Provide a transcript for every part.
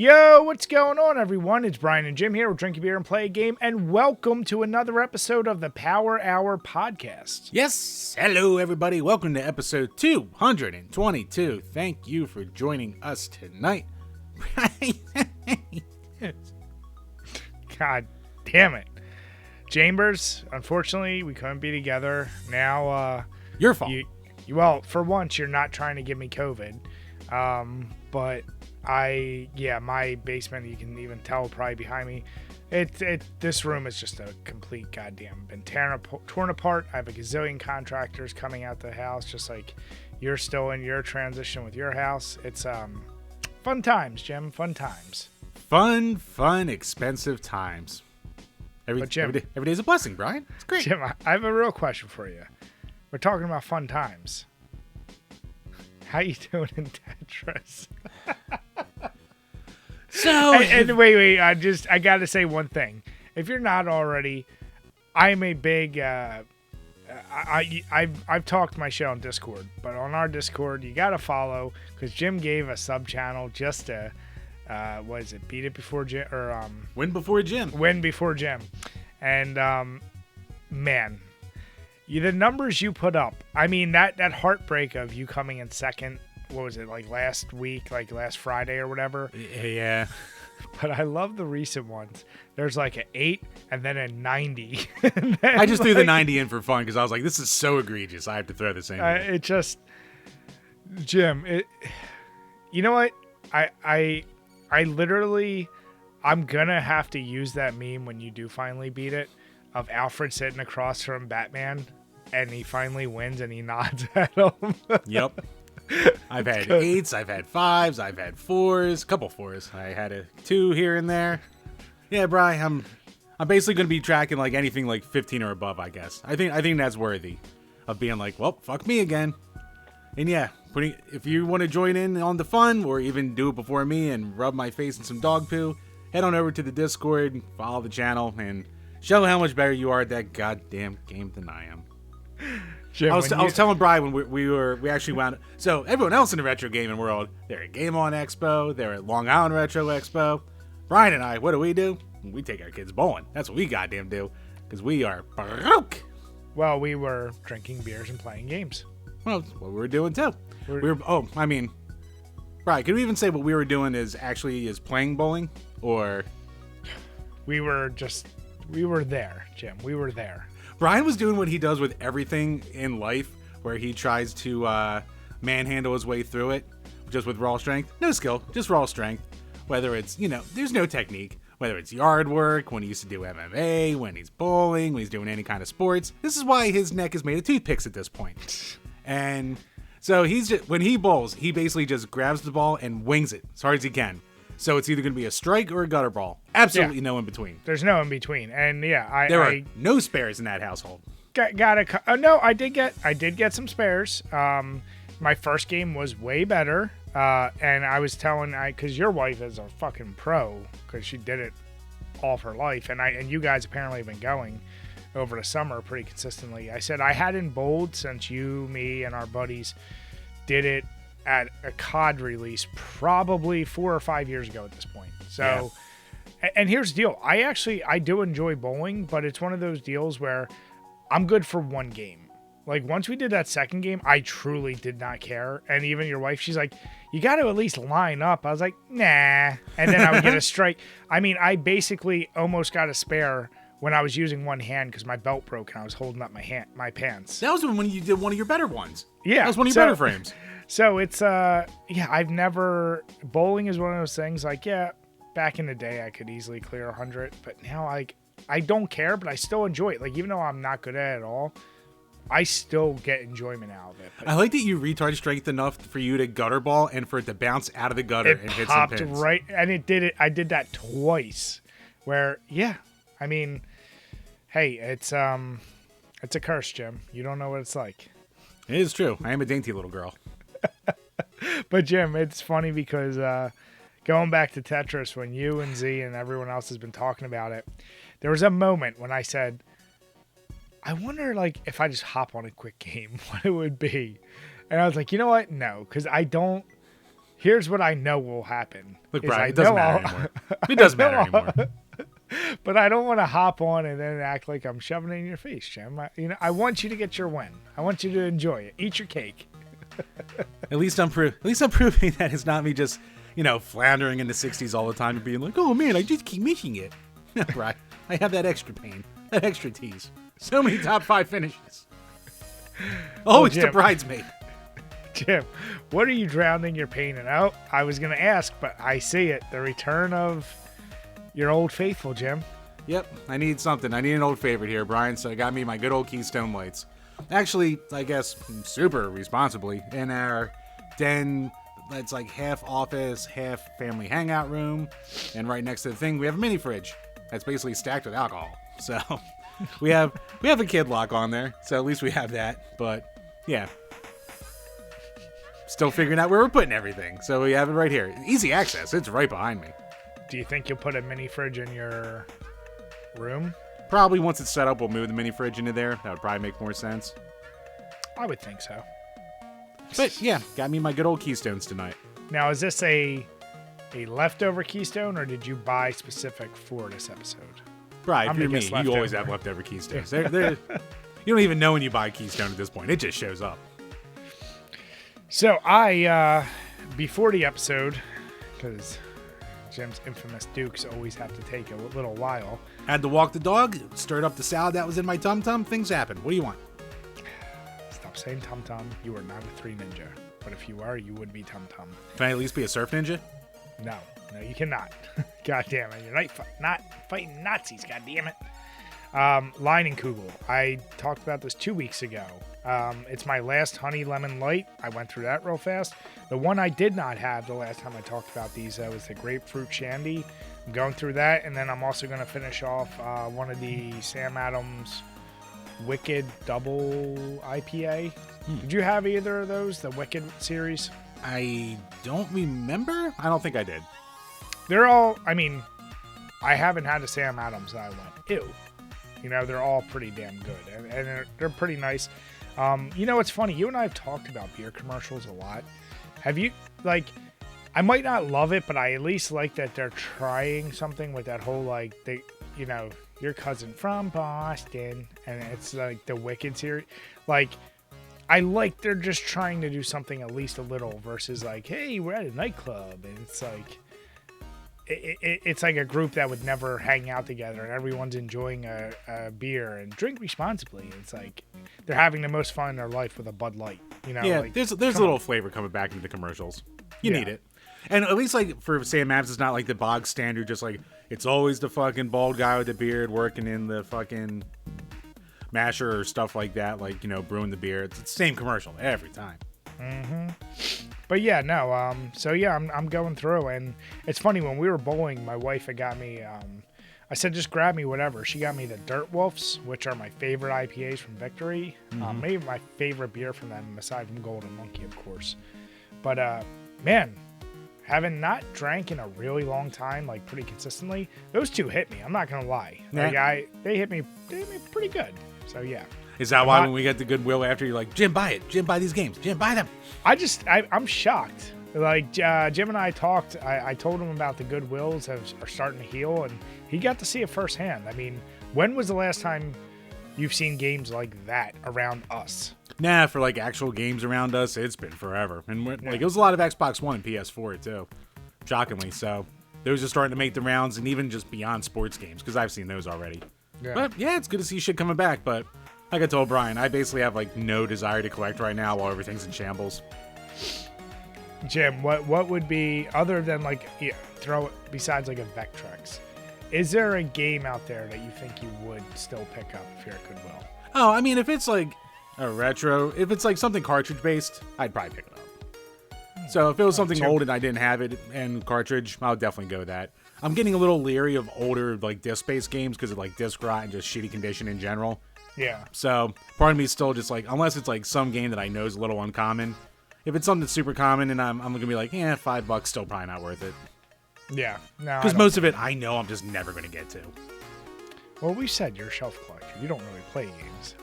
Yo, what's going on, everyone? It's Brian and Jim here with Drink a Beer and Play a Game, and welcome to another episode of the Power Hour Podcast. Yes, hello everybody. Welcome to episode 222. Thank you for joining us tonight. God damn it. Chambers, unfortunately, we couldn't be together. Now, Your fault. Well, for once, you're not trying to give me COVID. But my basement, you can even tell probably behind me, this room is just a complete goddamn been torn apart. I have a gazillion contractors coming out the house, just like you're still in your transition with your house. It's fun times, Jim. Fun times. Fun, expensive times. Every day's a blessing, Brian. It's great. Jim, I have a real question for you. We're talking about fun times. How you doing in Tetris? And wait, I gotta say one thing. If you're not already, I'm a big I've talked my shit on Discord, but on our Discord you gotta follow, because Jim gave a sub channel just to what is it? Beat it before Jim, or Win before Jim. Win before Jim. And man, the numbers you put up, I mean, that heartbreak of you coming in second, what was it, like last week, like last Friday or whatever? Yeah. But I love the recent ones. There's like an 8 and then a 90. I just threw the 90 in for fun because I was like, this is so egregious. I have to throw this in. It just, Jim, you know what? I literally, I'm going to have to use that meme when you do finally beat it, of Alfred sitting across from Batman, and he finally wins, and he nods at him. Yep. I've had 8s, I've had 5s, I've had 4s, a couple 4s. I had a 2 here and there. Yeah, Brian, I'm basically going to be tracking like anything like 15 or above, I guess. I think that's worthy of being like, well, fuck me again. And yeah, if you want to join in on the fun, or even do it before me and rub my face in some dog poo, head on over to the Discord, follow the channel, and show how much better you are at that goddamn game than I am. Jim, I was telling Brian when we actually wound up. So everyone else in the retro gaming world, they're at Game On Expo, they're at Long Island Retro Expo. Brian and I, what do? We take our kids bowling. That's what we goddamn do, because we are broke. Well, we were drinking beers and playing games. Well, that's what we were doing too. Brian, could we even say what we were doing is playing bowling, or we were there, Jim. We were there. Brian was doing what he does with everything in life, where he tries to manhandle his way through it, just with raw strength. No skill, just raw strength. Whether it's, there's no technique. Whether it's yard work, when he used to do MMA, when he's bowling, when he's doing any kind of sports. This is why his neck is made of toothpicks at this point. And so when he bowls, he basically just grabs the ball and wings it as hard as he can. So it's either going to be a strike or a gutter ball. Absolutely no in between. There's no in between. And yeah, there are no spares in that household. No, I did get some spares. My first game was way better. And I was because your wife is a fucking pro, because she did it all of her life. And you guys apparently have been going over the summer pretty consistently. I said I hadn't bowled since you, me, and our buddies did it at a COD release probably 4 or 5 years ago at this point. So, yeah. And here's the deal. I do enjoy bowling, but it's one of those deals where I'm good for one game. Like, once we did that second game, I truly did not care. And even your wife, she's like, you got to at least line up. I was like, nah. And then I would get a strike. I mean, I basically almost got a spare when I was using one hand because my belt broke and I was holding up my pants. That was when you did one of your better ones. Yeah. That was one of your better frames. So it's, bowling is one of those things, like, yeah, back in the day I could easily clear 100, but now, like, I don't care, but I still enjoy it. Like, even though I'm not good at it at all, I still get enjoyment out of it. But I like that you retard strength enough for you to gutter ball and for it to bounce out of the gutter and hit some pins. It popped right, and it did it. I did that twice, where, yeah, I mean, hey, it's a curse, Jim. You don't know what it's like. It is true. I am a dainty little girl. But Jim, it's funny because going back to Tetris, when you and Z and everyone else has been talking about it, there was a moment when I said, I wonder, like, if I just hop on a quick game, what it would be. And I was like, you know what? No, because I don't. Here's what I know will happen. Look, Brian, it doesn't matter anymore. It doesn't matter anymore. But I don't want to hop on and then act like I'm shoving it in your face, Jim. I want you to get your win. I want you to enjoy it. Eat your cake. At least I'm proving that it's not me just, floundering in the 60s all the time and being like, oh man, I just keep missing it. Right. I have that extra pain, that extra tease. So many top 5 finishes. Always the bridesmaid. Jim, what are you drowning your pain in? Oh, I was going to ask, but I see it. The return of your old faithful, Jim. Yep, I need something. I need an old favorite here, Brian, so I got me my good old Keystone Lights. Actually, I guess super responsibly, in our den that's like half office, half family hangout room, and right next to the thing, we have a mini fridge that's basically stacked with alcohol. So we have a kid lock on there, so at least we have that, but yeah. Still figuring out where we're putting everything, so we have it right here. Easy access, it's right behind me. Do you think you'll put a mini fridge in your room? Probably once it's set up, we'll move the mini fridge into there. That would probably make more sense. I would think so. But yeah, got me my good old Keystones tonight. Now, is this a leftover Keystone, or did you buy specific for this episode? Brian, if you're me, you always have leftover Keystones. You don't even know when you buy Keystone at this point. It just shows up. So before the episode, because Jim's infamous Dukes always have to take a little while. Had to walk the dog, stirred up the salad that was in my tum-tum. Things happen. What do you want? Stop saying tum-tum. You are not a 3 ninja. But if you are, you would be tum-tum. Can I at least be a surf ninja? No, you cannot. God damn it. You're not fighting Nazis, god damn it. Leinenkugel. I talked about this 2 weeks ago. It's my last honey lemon light. I went through that real fast. The one I did not have the last time I talked about these was the grapefruit shandy. I'm going through that, and then I'm also going to finish off one of the Sam Adams Wicked Double IPA. Did you have either of those, the Wicked series? I don't remember. I don't think I did. They're all, I haven't had a Sam Adams that I went, ew. They're all pretty damn good, and they're pretty nice. It's funny. You and I have talked about beer commercials a lot. Have you, I might not love it, but I at least like that they're trying something with that whole, your cousin from Boston, and it's like the Wicked series. I like they're just trying to do something at least a little versus hey, we're at a nightclub, and it's it's like a group that would never hang out together, and everyone's enjoying a beer and drink responsibly. It's like they're having the most fun in their life with a Bud Light. Yeah, there's a little flavor coming back into the commercials. You need it. And at least for Sam Adams, it's not like the bog standard, just it's always the fucking bald guy with the beard working in the fucking masher or stuff like that, brewing the beer. It's the same commercial every time. Mm-hmm. But yeah, no. So yeah, I'm going through, and it's funny, when we were bowling, my wife had got me. I said, just grab me whatever. She got me the Dirt Wolves, which are my favorite IPAs from Victory. Maybe my favorite beer from them, aside from Golden Monkey, of course. But man, having not drank in a really long time, pretty consistently, those two hit me. I'm not gonna lie. Yeah. They hit me pretty good. So yeah. Is that why when we get the Goodwill after, you're like, Jim, buy it. Jim, buy these games. Jim, buy them. I'm shocked. Jim and I talked. I told him about the Goodwills are starting to heal, and he got to see it firsthand. When was the last time you've seen games like that around us? Nah, for actual games around us, it's been forever. And it was a lot of Xbox One and PS4 too, shockingly. So those are starting to make the rounds, and even just beyond sports games, because I've seen those already. Yeah. But yeah, it's good to see shit coming back. But like I told Brian, I basically have no desire to collect right now while everything's in shambles. Jim, what would be, other than besides a Vectrex, is there a game out there that you think you would still pick up if you're at Goodwill? Oh, if it's a retro, if it's something cartridge based, I'd probably pick it up. So if it was something old and I didn't have it and cartridge, I would definitely go with that. I'm getting a little leery of older disc based games because of disc rot and just shitty condition in general. Yeah. So part of me is still just unless it's some game that I know is a little uncommon. If it's something that's super common, and I'm gonna be $5, still probably not worth it. Yeah, no. Because most of it, I know I'm just never gonna get to. Well, we said you're a shelf collector. You don't really play games.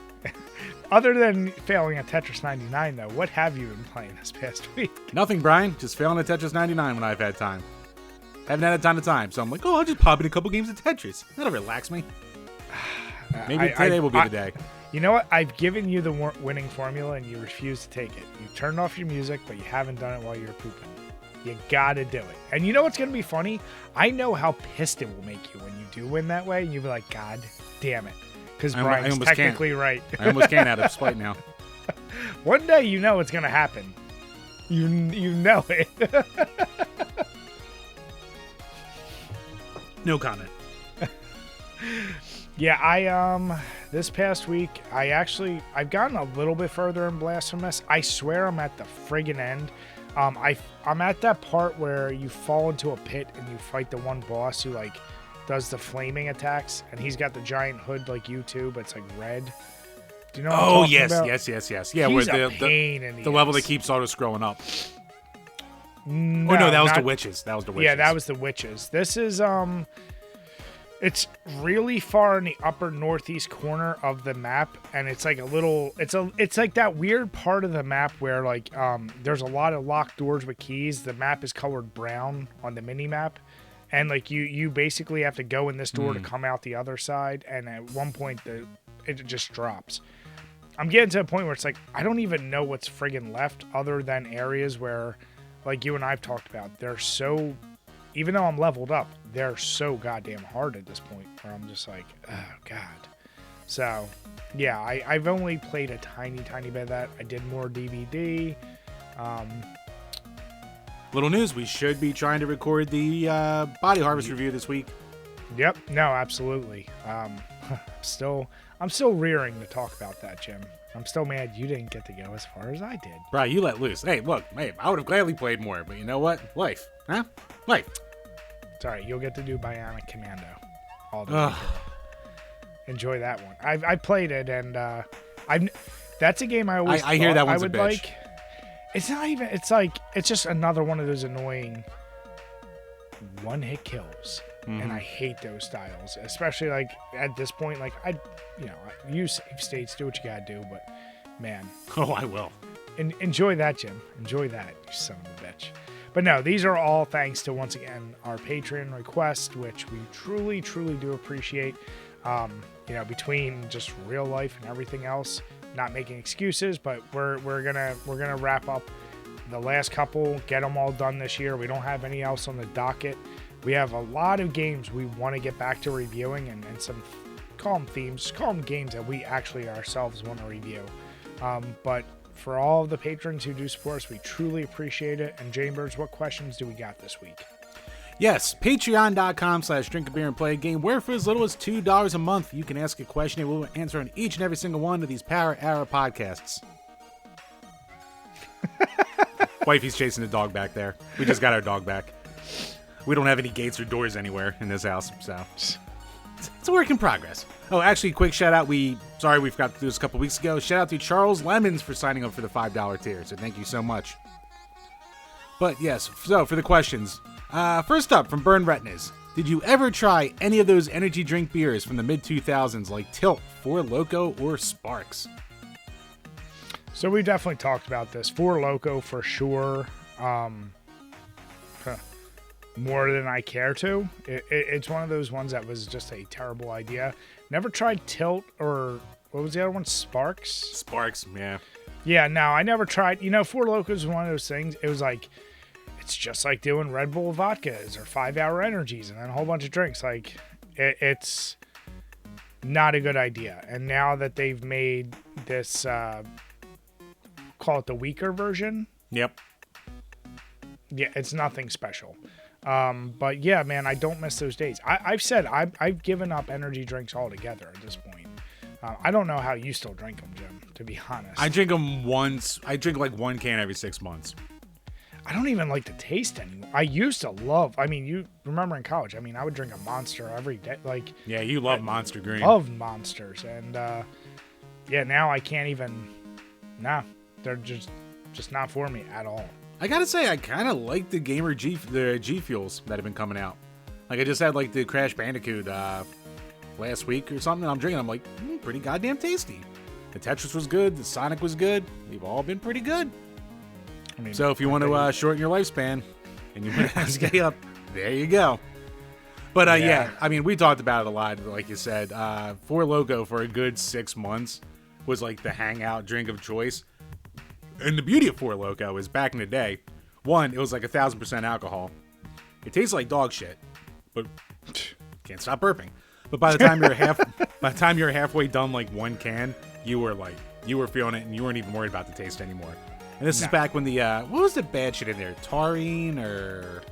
Other than failing at Tetris 99, though, what have you been playing this past week? Nothing, Brian. Just failing at Tetris 99 when I've had time. Haven't had a ton of time, so I'm like, I'll just pop in a couple games of Tetris. That'll relax me. Maybe today will be the day. You know what? I've given you the winning formula, and you refuse to take it. You turned off your music, but you haven't done it while you're pooping. You gotta do it. And you know what's gonna be funny? I know how pissed it will make you when you do win that way, and you'll be like, God damn it. Because Brian's technically right. I almost can't out of spite now. One day you know it's gonna happen. You know it. No comment. Yeah, this past week I've gotten a little bit further in Blasphemous. I swear I'm at the friggin' end. I'm at that part where you fall into a pit and you fight the one boss who like does the flaming attacks, and he's got the giant hood like you too, but it's like red. Do you know what I'm talking about? Yes. Yeah, he's where a pain in the level that keeps auto scrolling up. No, that was the witches. Yeah, that was the witches. This is it's really far in the upper northeast corner of the map, and it's like it's like that weird part of the map where like there's a lot of locked doors with keys. The map is colored brown on the mini map, and like you basically have to go in this door to come out the other side, and at one point it just drops. I'm getting to a point where it's like I don't even know what's friggin' left other than areas where, like you and I've talked about, they're so, even though I'm leveled up, they're so goddamn hard at this point where I'm just like, oh God. So yeah, I've only played a tiny bit of that. I did more DVD. Little news, we should be trying to record the Body Harvest review this week. Yep, no, absolutely. I'm still rearing to talk about that, Jim. I'm still mad you didn't get to go as far as I did. Bro, you let loose. Hey, look, I would have gladly played more, but you know what? Life, huh? Life. It's all right. You'll get to do Bionic Commando all the way. Enjoy that one. I played it, and that's a game I always I hear that one's I would a bitch. like. It's not even. It's like it's just another one of those annoying one-hit kills. And I hate those styles, especially like at this point. Like you save states, do what you gotta do, but man, I will. Enjoy that, Jim. Enjoy that, you son of a bitch. But no, these are all thanks to once again our Patreon request, which we truly do appreciate. Between just real life and everything else, not making excuses, but we're gonna wrap up the last couple, get them all done this year. We don't have any else on the docket. We have a lot of games we want to get back to reviewing, and some call them themes, call them games that we actually ourselves want to review. But for all of the patrons who do support us, we truly appreciate it. And Chambers, what questions do we got this week? Yes, patreon.com/DrinkABeerandPlayAGame, where for as little as $2 a month, you can ask a question and we'll answer on each and every single one of these Power Hour podcasts. Wifey's chasing the dog back there. We just got our dog back. We don't have any gates or doors anywhere in this house, so it's a work in progress. Oh, actually, quick shout out. We forgot to do this a couple weeks ago. Shout out to Charles Lemons for signing up for the $5 tier, so thank you so much. But yes, so for the questions. First up, from Burn Retinas. Did you ever try any of those energy drink beers from the mid-2000s like Tilt, Four Loko, or Sparks? So we definitely talked about this. Four Loko for sure. More than I care to. It's one of those ones that was just a terrible idea. Never tried Tilt, or what was the other one? Sparks? Sparks, yeah. Yeah, no, I never tried. Four Loko is one of those things. It was like, it's just like doing Red Bull vodkas or 5-hour energies and then a whole bunch of drinks. Like, it's not a good idea. And now that they've made this, call it the weaker version. Yep. Yeah, it's nothing special. But yeah, man, I don't miss those days. I've said I've given up energy drinks altogether at this point. I don't know how you still drink them, Jim, to be honest. I drink them once. I drink like one can every 6 months. I don't even like the taste anymore. I used to love, you remember in college, I would drink a Monster every day. Like, yeah, you love Monster Green. Love Monsters. And, yeah, now I can't even, they're just not for me at all. I gotta say, I kind of like the G Fuels that have been coming out. Like, I just had, like, the Crash Bandicoot last week or something, and I'm drinking. I'm like, pretty goddamn tasty. The Tetris was good. The Sonic was good. They've all been pretty good. I mean, So if you want to shorten your lifespan and you want to stay up, there you go. But yeah, I mean, we talked about it a lot. Like you said, Four Loko for a good 6 months was like the hangout drink of choice. And the beauty of Four Loko is back in the day, one, it was like 1,000% alcohol. It tastes like dog shit, but can't stop burping. But by the time you're halfway done, like one can, you were feeling it, and you weren't even worried about the taste anymore. And this is back when the what was the bad shit in there? Taurine or?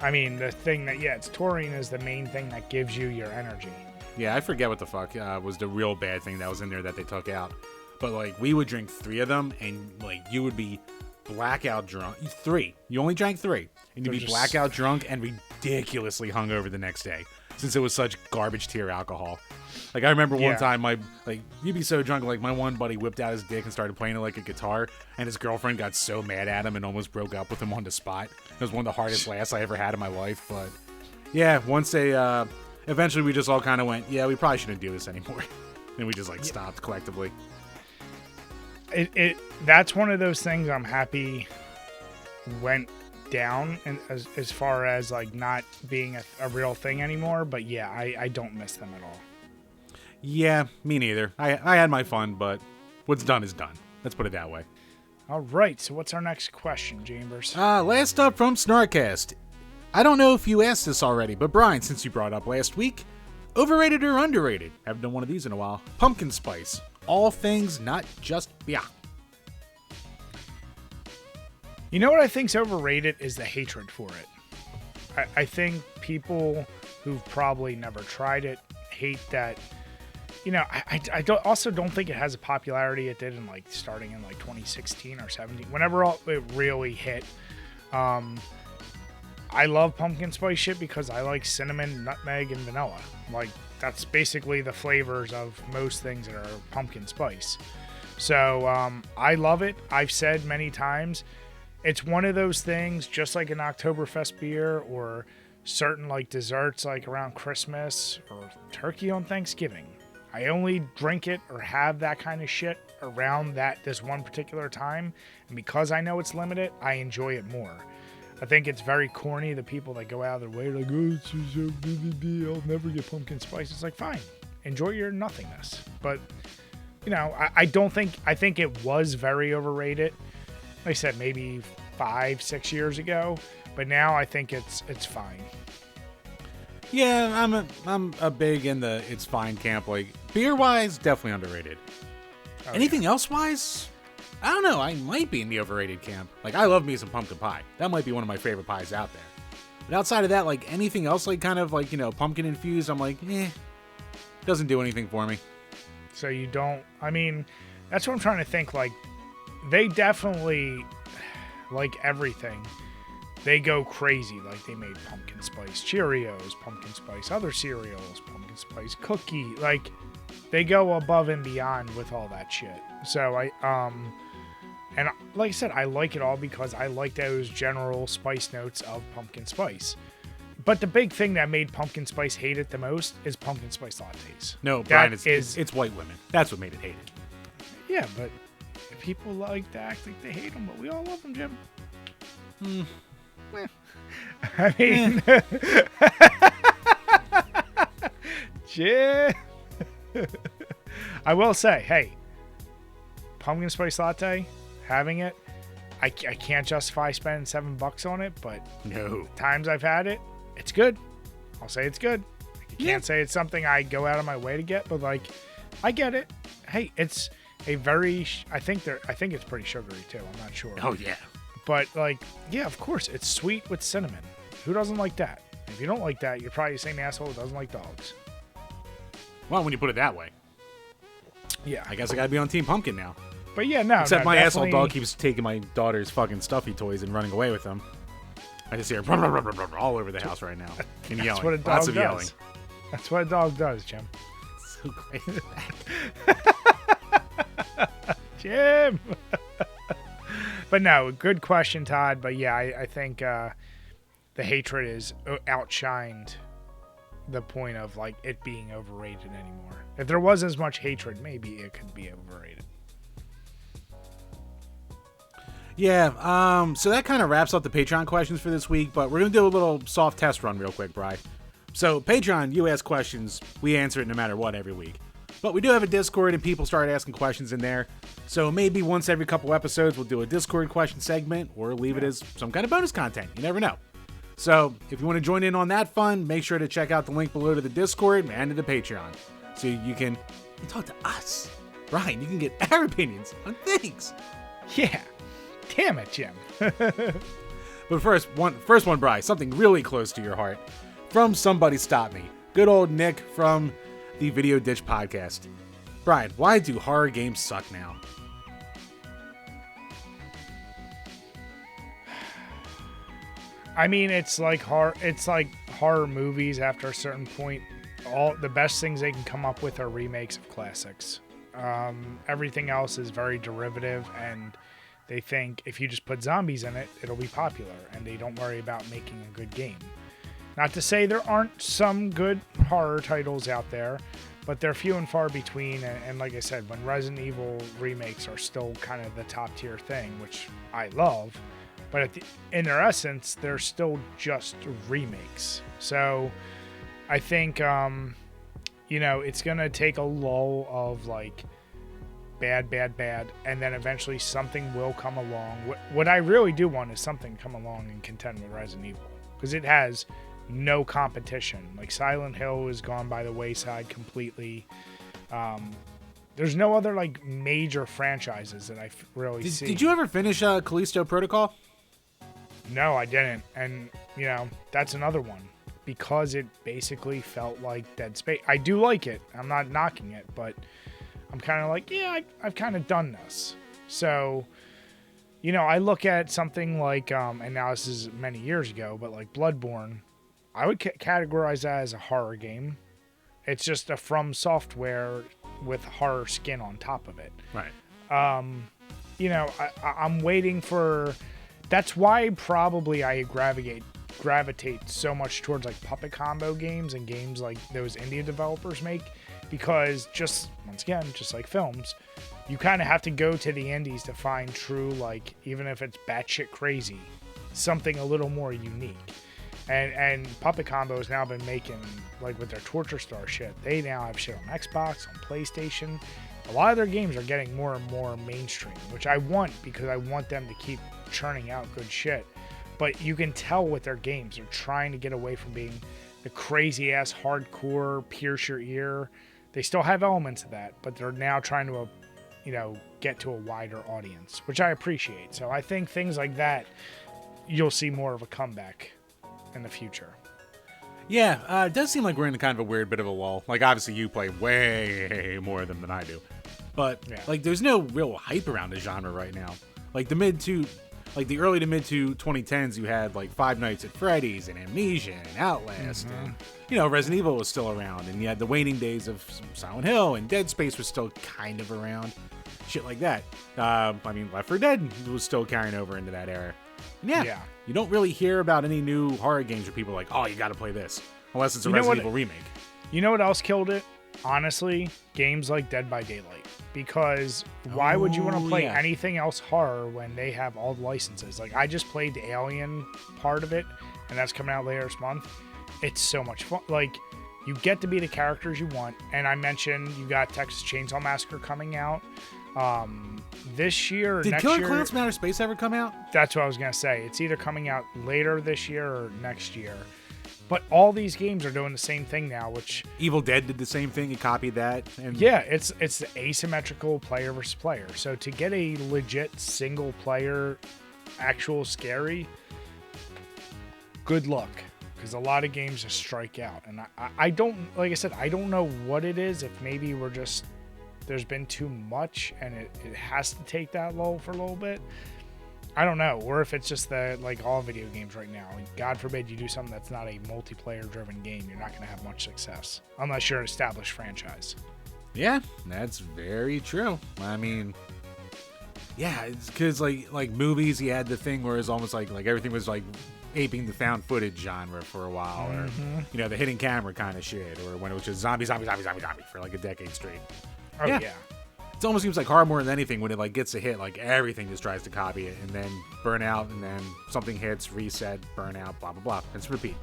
I mean, the thing that it's taurine is the main thing that gives you your energy. Yeah, I forget what the fuck was the real bad thing that was in there that they took out. But like we would drink 3 of them, and like you would be blackout drunk. 3. You only drank 3, and you'd be blackout drunk and ridiculously hungover the next day, since it was such garbage tier alcohol. Like I remember one time, you'd be so drunk, like my one buddy whipped out his dick and started playing it like a guitar, and his girlfriend got so mad at him and almost broke up with him on the spot. It was one of the hardest laughs I ever had in my life. But yeah, once they eventually we just all kind of went, yeah, we probably shouldn't do this anymore, and we just stopped collectively. That's one of those things I'm happy went down, and as far as like not being a real thing anymore. But yeah, I don't miss them at all. Yeah, me neither. I had my fun, but what's done is done. Let's put it that way. All right, so what's our next question, Chambers? Last up from Snarkcast. I don't know if you asked this already, but Brian, since you brought up last week, overrated or underrated? Haven't done one of these in a while. Pumpkin spice. All things, not just beer. You know what I think's overrated is the hatred for it. I think people who've probably never tried it hate that. You know, I don't think it has a popularity it did in starting in 2016 or 17. Whenever it really hit. I love pumpkin spice shit because I like cinnamon, nutmeg, and vanilla. That's basically the flavors of most things that are pumpkin spice. So I love it. I've said many times, it's one of those things, just like an Oktoberfest beer or certain desserts around Christmas or turkey on Thanksgiving. I only drink it or have that kind of shit around this one particular time. And because I know it's limited, I enjoy it more. I think it's very corny, the people that go out of their way, oh, it's so blah, I'll never get pumpkin spice. It's fine, enjoy your nothingness. But, I think it was very overrated. Like I said, maybe 5-6 years ago, but now I think it's fine. Yeah, I'm a big in the it's fine camp. Beer wise, definitely underrated. Oh, anything else wise? I don't know. I might be in the overrated camp. I love me some pumpkin pie. That might be one of my favorite pies out there. But outside of that, anything else, pumpkin infused, I'm doesn't do anything for me. So you don't, that's what I'm trying to think. They definitely, everything, they go crazy. They made pumpkin spice Cheerios, pumpkin spice other cereals, pumpkin spice cookie. They go above and beyond with all that shit. So and like I said, I like it all because I like those general spice notes of pumpkin spice. But the big thing that made pumpkin spice hate it the most is pumpkin spice lattes. No, Brian, it's white women. That's what made it hate it. Yeah, but people like to act like they hate them, but we all love them, Jim. I mean, Jim. I will say, hey, pumpkin spice latte, having it, I can't justify spending $7 on it, but no, times I've had it, it's good. I'll say it's good. I can't say it's something I go out of my way to get, but I get it. Hey, it's a very, I think it's pretty sugary too. I'm not sure. Oh yeah. But yeah, of course, it's sweet with cinnamon. Who doesn't like that? If you don't like that, you're probably the same asshole who doesn't like dogs. Well, when you put it that way. Yeah. I guess I gotta be on Team Pumpkin now. But yeah, no. Except my asshole dog keeps taking my daughter's fucking stuffy toys and running away with them. I just hear all over the house right now. And yelling. That's what a dog Lots does. of yelling. That's what a dog does, Jim. So great. Jim! But no, good question, Todd. But yeah, I think the hatred is outshined the point of it being overrated anymore. If there was as much hatred, maybe it could be overrated. Yeah, so that kind of wraps up the Patreon questions for this week, but we're going to do a little soft test run real quick, Bri. So, Patreon, you ask questions, we answer it no matter what every week. But we do have a Discord, and people start asking questions in there. So maybe once every couple episodes, we'll do a Discord question segment, or leave it as some kind of bonus content. You never know. So, if you want to join in on that fun, make sure to check out the link below to the Discord and to the Patreon. So you can talk to us. Ryan, you can get our opinions on things. Yeah. Damn it, Jim. But first one, Bri, something really close to your heart. From Somebody Stop Me. Good old Nick from the Video Ditch podcast. Brian, why do horror games suck now? I mean, it's like horror movies after a certain point. All the best things they can come up with are remakes of classics. Everything else is very derivative, and they think if you just put zombies in it, it'll be popular, and they don't worry about making a good game. Not to say there aren't some good horror titles out there, but they're few and far between, and like I said, when Resident Evil remakes are still kind of the top tier thing, which I love, but in their essence, they're still just remakes. So I think, it's going to take a lull of like bad, and then eventually something will come along. What I really do want is something to come along and contend with Resident Evil, because it has no competition. Like Silent Hill is gone by the wayside completely. There's no other like major franchises that I really see. Did you ever finish Callisto Protocol? No, I didn't. And, that's another one. Because it basically felt like Dead Space. I do like it. I'm not knocking it, but I'm kind of like, I've kind of done this. So, I look at something like, and now this is many years ago, but like Bloodborne, I would categorize that as a horror game. It's just a From Software with horror skin on top of it. Right. I'm waiting for... That's why probably I gravitate so much towards like puppet combo games and games like those indie developers make, because once again, just like films, you kind of have to go to the indies to find true, like, even if it's batshit crazy, something a little more unique. And Puppet Combo has now been making, like with their Torture Star shit, they now have shit on Xbox, on PlayStation. A lot of their games are getting more and more mainstream, which I want, because I want them to keep churning out good shit. But you can tell with their games, they're trying to get away from being the crazy-ass hardcore, pierce your ear. They still have elements of that, but they're now trying to, get to a wider audience, which I appreciate. So I think things like that, you'll see more of a comeback in the future. Yeah, it does seem like we're in kind of a weird bit of a lull. Like, obviously, you play way more of them than I do. But, there's no real hype around the genre right now. Like, the early to mid to 2010s, you had, like, Five Nights at Freddy's and Amnesia and Outlast. Mm-hmm. And, Resident Evil was still around. And you had the waning days of Silent Hill, and Dead Space was still kind of around. Shit like that. Left 4 Dead was still carrying over into that era. Yeah. You don't really hear about any new horror games where people are like, oh, you got to play this. Unless it's a Resident Evil remake. You know what else killed it? Honestly, games like Dead by Daylight. Because why would you want to play anything else horror when they have all the licenses? Like, I just played the Alien part of it, and that's coming out later this month. It's so much fun. Like, you get to be the characters you want. And I mentioned you got Texas Chainsaw Massacre coming out. This year or Did next Killer year. Clowns from Outer Space ever come out? That's what I was going to say. It's either coming out later this year or next year. But all these games are doing the same thing now, which... Evil Dead did the same thing. It copied that. And yeah, it's the asymmetrical player versus player. So to get a legit single player, actual scary, good luck. Because a lot of games just strike out. And I don't... Like I said, I don't know what it is. If maybe we're just... There's been too much, and it has to take that lull for a little bit. I don't know. Or if it's just like all video games right now. God forbid you do something that's not a multiplayer-driven game. You're not going to have much success. Unless you're an established franchise. Yeah, that's very true. I mean, yeah, it's because like movies, you had the thing where it's almost like everything was like aping the found footage genre for a while. Mm-hmm. Or, the hidden camera kind of shit. Or when it was just zombie for like a decade straight. Oh, yeah. It almost seems like horror more than anything when it like gets a hit, like everything just tries to copy it, and then burnout, and then something hits, reset, burnout, blah blah blah. It's repeat.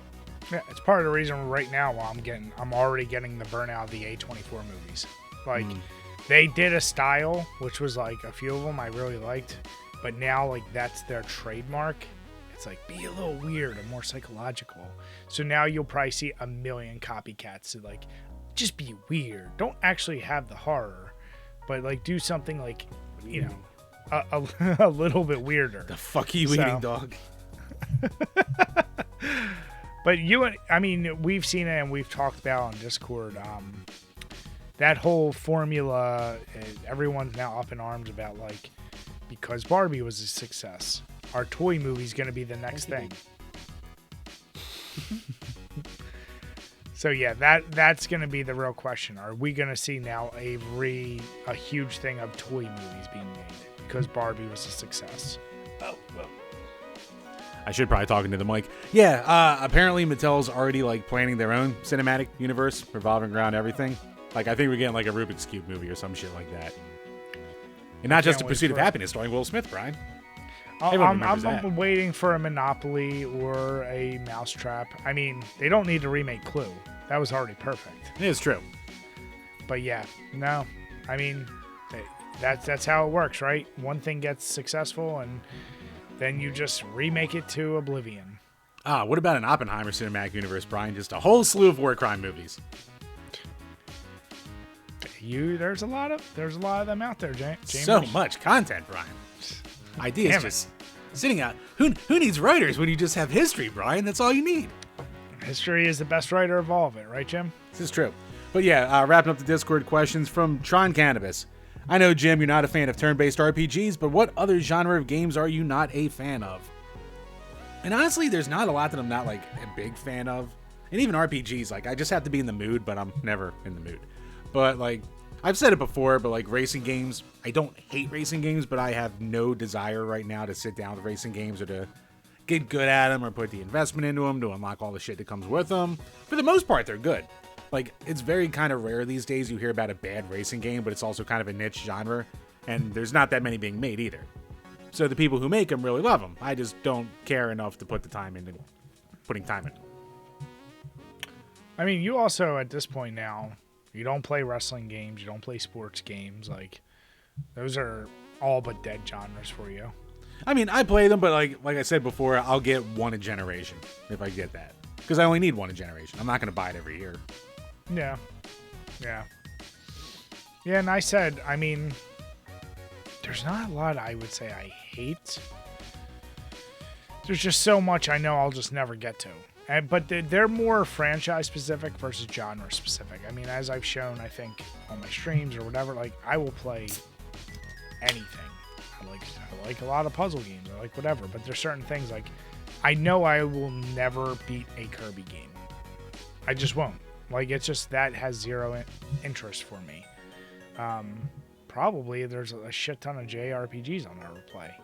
Yeah, it's part of the reason right now why I'm already getting the burnout of the A24 movies. Like they did a style which was like a few of them I really liked, but now like that's their trademark. It's like be a little weird and more psychological. So now you'll probably see a million copycats. So like just be weird. Don't actually have the horror, but like do something like, you know, a little bit weirder. The fuck are you eating, dog? But we've seen it and we've talked about on Discord. That whole formula, everyone's now up in arms about, like, because Barbie was a success, our toy movie's going to be the next thing. So yeah, that's going to be the real question. Are we going to see now a huge thing of toy movies being made because Barbie was a success? Oh, well. I should probably talk into the mic. Yeah, apparently Mattel's already like planning their own cinematic universe revolving around everything. Like I think we're getting like a Rubik's Cube movie or some shit like that. And not just A Pursuit of Happiness starring Will Smith, Brian. I'm waiting for a Monopoly or a Mousetrap. I mean, they don't need to remake Clue. That was already perfect. It is true. But yeah, no. I mean, that's how it works, right? One thing gets successful and then you just remake it to oblivion. What about an Oppenheimer cinematic universe, Brian? Just a whole slew of war crime movies. There's a lot of them out there, James. So much content, Brian. Ideas just sitting out. Who needs writers when you just have history, Brian? That's all you need. History is the best writer of all of it, right, Jim? This is true. But yeah, wrapping up the Discord questions from Tron Cannabis. I know, Jim, you're not a fan of turn-based RPGs, but what other genre of games are you not a fan of? And honestly, there's not a lot that I'm not, like, a big fan of. And even RPGs, like, I just have to be in the mood, but I'm never in the mood. But, like, I've said it before, but, like, racing games, I don't hate racing games, but I have no desire right now to sit down with racing games or to get good at them or put the investment into them to unlock all the shit that comes with them. For the most part, they're good. Like, it's very kind of rare these days you hear about a bad racing game, but it's also kind of a niche genre, and there's not that many being made either. So the people who make them really love them. I just don't care enough to put the time into putting time in. I mean, you also, at this point now, you don't play wrestling games, you don't play sports games. Like, those are all but dead genres for you. I mean, I play them, but like I said before, I'll get one a generation if I get that. Because I only need one a generation. I'm not going to buy it every year. Yeah. And I said, I mean, there's not a lot I would say I hate. There's just so much I know I'll just never get to. But they're more franchise specific versus genre specific. I mean, as I've shown, I think, on my streams or whatever, like, I will play anything. I like a lot of puzzle games. I like whatever. But there's certain things, like, I know I will never beat a Kirby game. I just won't. Like, it's just that has zero interest for me. Probably there's a shit ton of JRPGs I'll never play.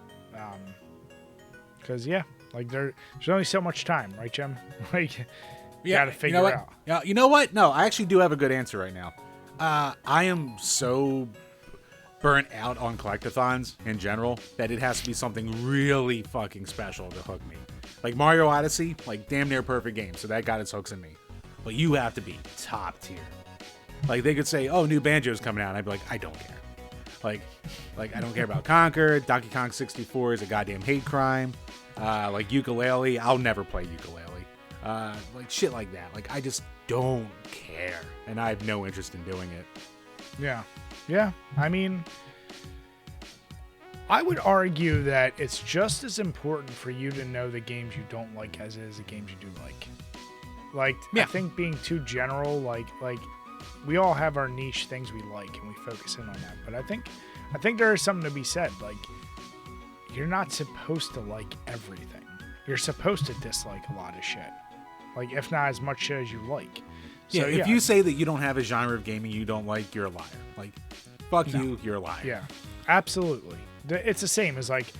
Because, yeah, like, there's only so much time, right, Jim? Like, you gotta figure it out. Yeah, you know what? No, I actually do have a good answer right now. I am so burnt out on collectathons in general that it has to be something really fucking special to hook me. Like Mario Odyssey, like damn near perfect game, so that got its hooks in me. But you have to be top tier. Like they could say, "Oh, new Banjo's coming out," and I'd be like, "I don't care." Like I don't care about Conquer. Donkey Kong 64 is a goddamn hate crime. Like Ukulele, I'll never play Ukulele. Like shit like that. Like I just don't care, and I have no interest in doing it. Yeah. I mean, I would argue that it's just as important for you to know the games you don't like as it is the games you do like. Like, yeah. I think being too general, like we all have our niche things we like and we focus in on that. But I think there is something to be said. Like, you're not supposed to like everything. You're supposed to dislike a lot of shit. Like, if not as much shit as you like. So, yeah, if you say that you don't have a genre of gaming you don't like, you're a liar. Like, fuck you, you're a liar. Yeah, absolutely. It's the same as, like,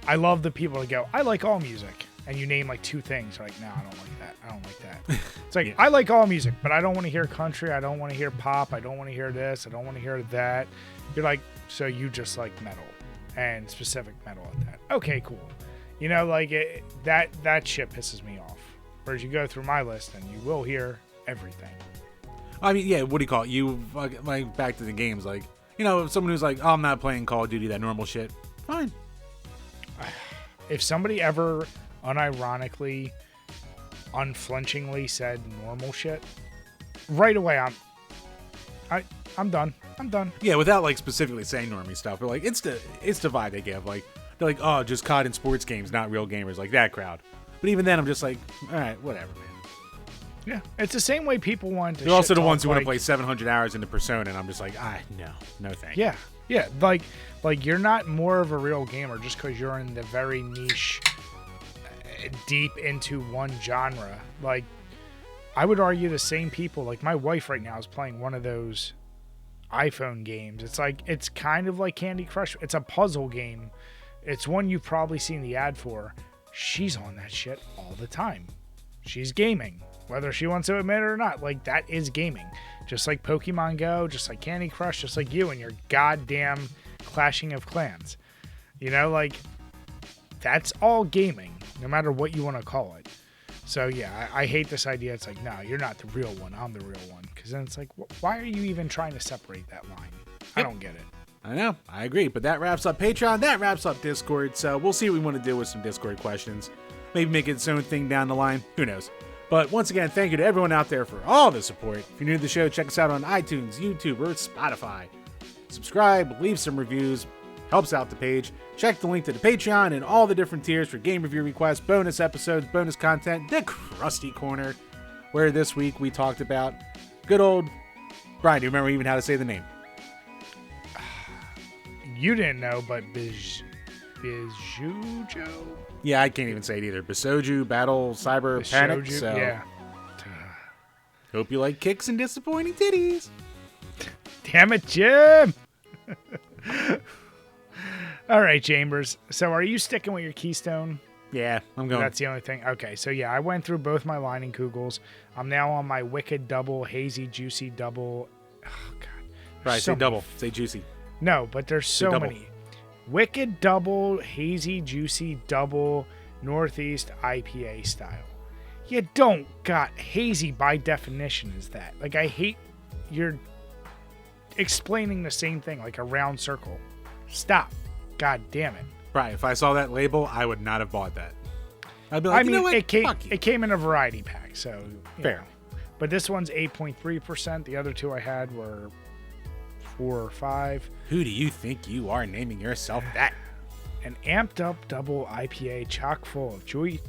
I love the people that go, I like all music. and you name like two things. You're like, no, I don't like that. I don't like that. It's like, I like all music, but I don't want to hear country. I don't want to hear pop. I don't want to hear this. I don't want to hear that. You're like, so you just like metal and specific metal at that. Okay, cool. You know, like that shit pisses me off. Whereas you go through my list and you will hear everything. I mean, yeah, what do you call it? You, like, back to the games, like, you know, someone who's like, oh, I'm not playing Call of Duty, that normal shit, fine. If somebody ever unironically, unflinchingly said normal shit, right away I'm done. I'm done. Yeah, without like specifically saying normie stuff, but like it's the vibe they give. Like they're like, oh, just COD in sports games, not real gamers, like that crowd. But even then, I'm just like, all right, whatever, man. Yeah, it's the same way people want to. They're also the ones who want to play 700 hours into Persona, and I'm just like, no, thank you. Yeah, like you're not more of a real gamer just because you're in the very niche, deep into one genre. Like, I would argue the same people. Like, my wife right now is playing one of those iPhone games. It's kind of like Candy Crush. It's a puzzle game. It's one you've probably seen the ad for. She's on that shit all the time. She's gaming, whether she wants to admit it or not. Like, that is gaming. Just like Pokemon Go, just like Candy Crush, just like you and your goddamn Clashing of Clans. You know, like, that's all gaming, no matter what you want to call it. So, yeah, I hate this idea. It's like, no, you're not the real one. I'm the real one. Because then it's like, why are you even trying to separate that line? I don't get it. I know. I agree. But that wraps up Patreon. That wraps up Discord. So we'll see what we want to do with some Discord questions. Maybe make it its own thing down the line. Who knows? But once again, thank you to everyone out there for all the support. If you're new to the show, check us out on iTunes, YouTube, or Spotify. Subscribe, leave some reviews. Helps out the page. Check the link to the Patreon and all the different tiers for game review requests, bonus episodes, bonus content, the Krusty Corner, where this week we talked about good old... Brian, do you remember even how to say the name? You didn't know, but Bijujo? Yeah, I can't even say it either. Bisoju, Battle, Cyber, Panic. So yeah. Hope you like kicks and disappointing titties. Damn it, Jim! All right, Chambers. So are you sticking with your Keystone? Yeah, I'm going. That's the only thing. Okay, so yeah, I went through both my lining Kugels. I'm now on my Wicked Double, Hazy Juicy Double. Oh, God. Right, say double. Say juicy. No, but there's so many. Wicked Double, Hazy Juicy Double, Northeast IPA style. You don't got hazy by definition is that. Like, I hate you're explaining the same thing like a round circle. Stop. God damn it. Right, if I saw that label, I would not have bought that. I'd be like, I mean, you know what? It came in a variety pack, so fair. Know. But this one's 8.3%. The other two I had were 4 or 5. Who do you think you are naming yourself that? An amped up double IPA chock full of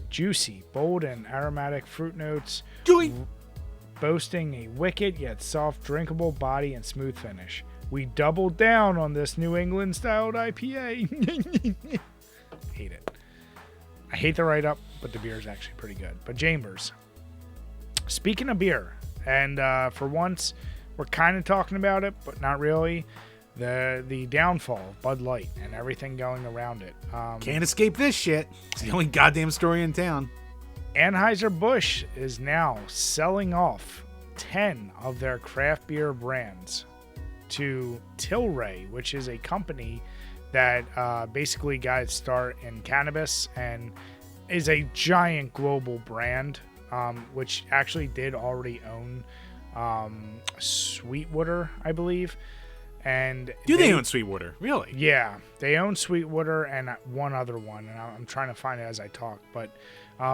juicy, bold, and aromatic fruit notes. Boasting a wicked yet soft drinkable body and smooth finish. We doubled down on this New England styled IPA. Hate it. I hate the write-up, but the beer is actually pretty good. But Chambers, speaking of beer, and for once, we're kind of talking about it, but not really. The downfall of Bud Light and everything going around it. Can't escape this shit. It's the only goddamn story in town. Anheiser Busch is now selling off 10 of their craft beer brands to Tilray, which is a company that basically got its start in cannabis and is a giant global brand, which actually did already own Sweetwater, I believe. And they own Sweetwater? Really? Yeah, they own Sweetwater and one other one, and I'm trying to find it as I talk. But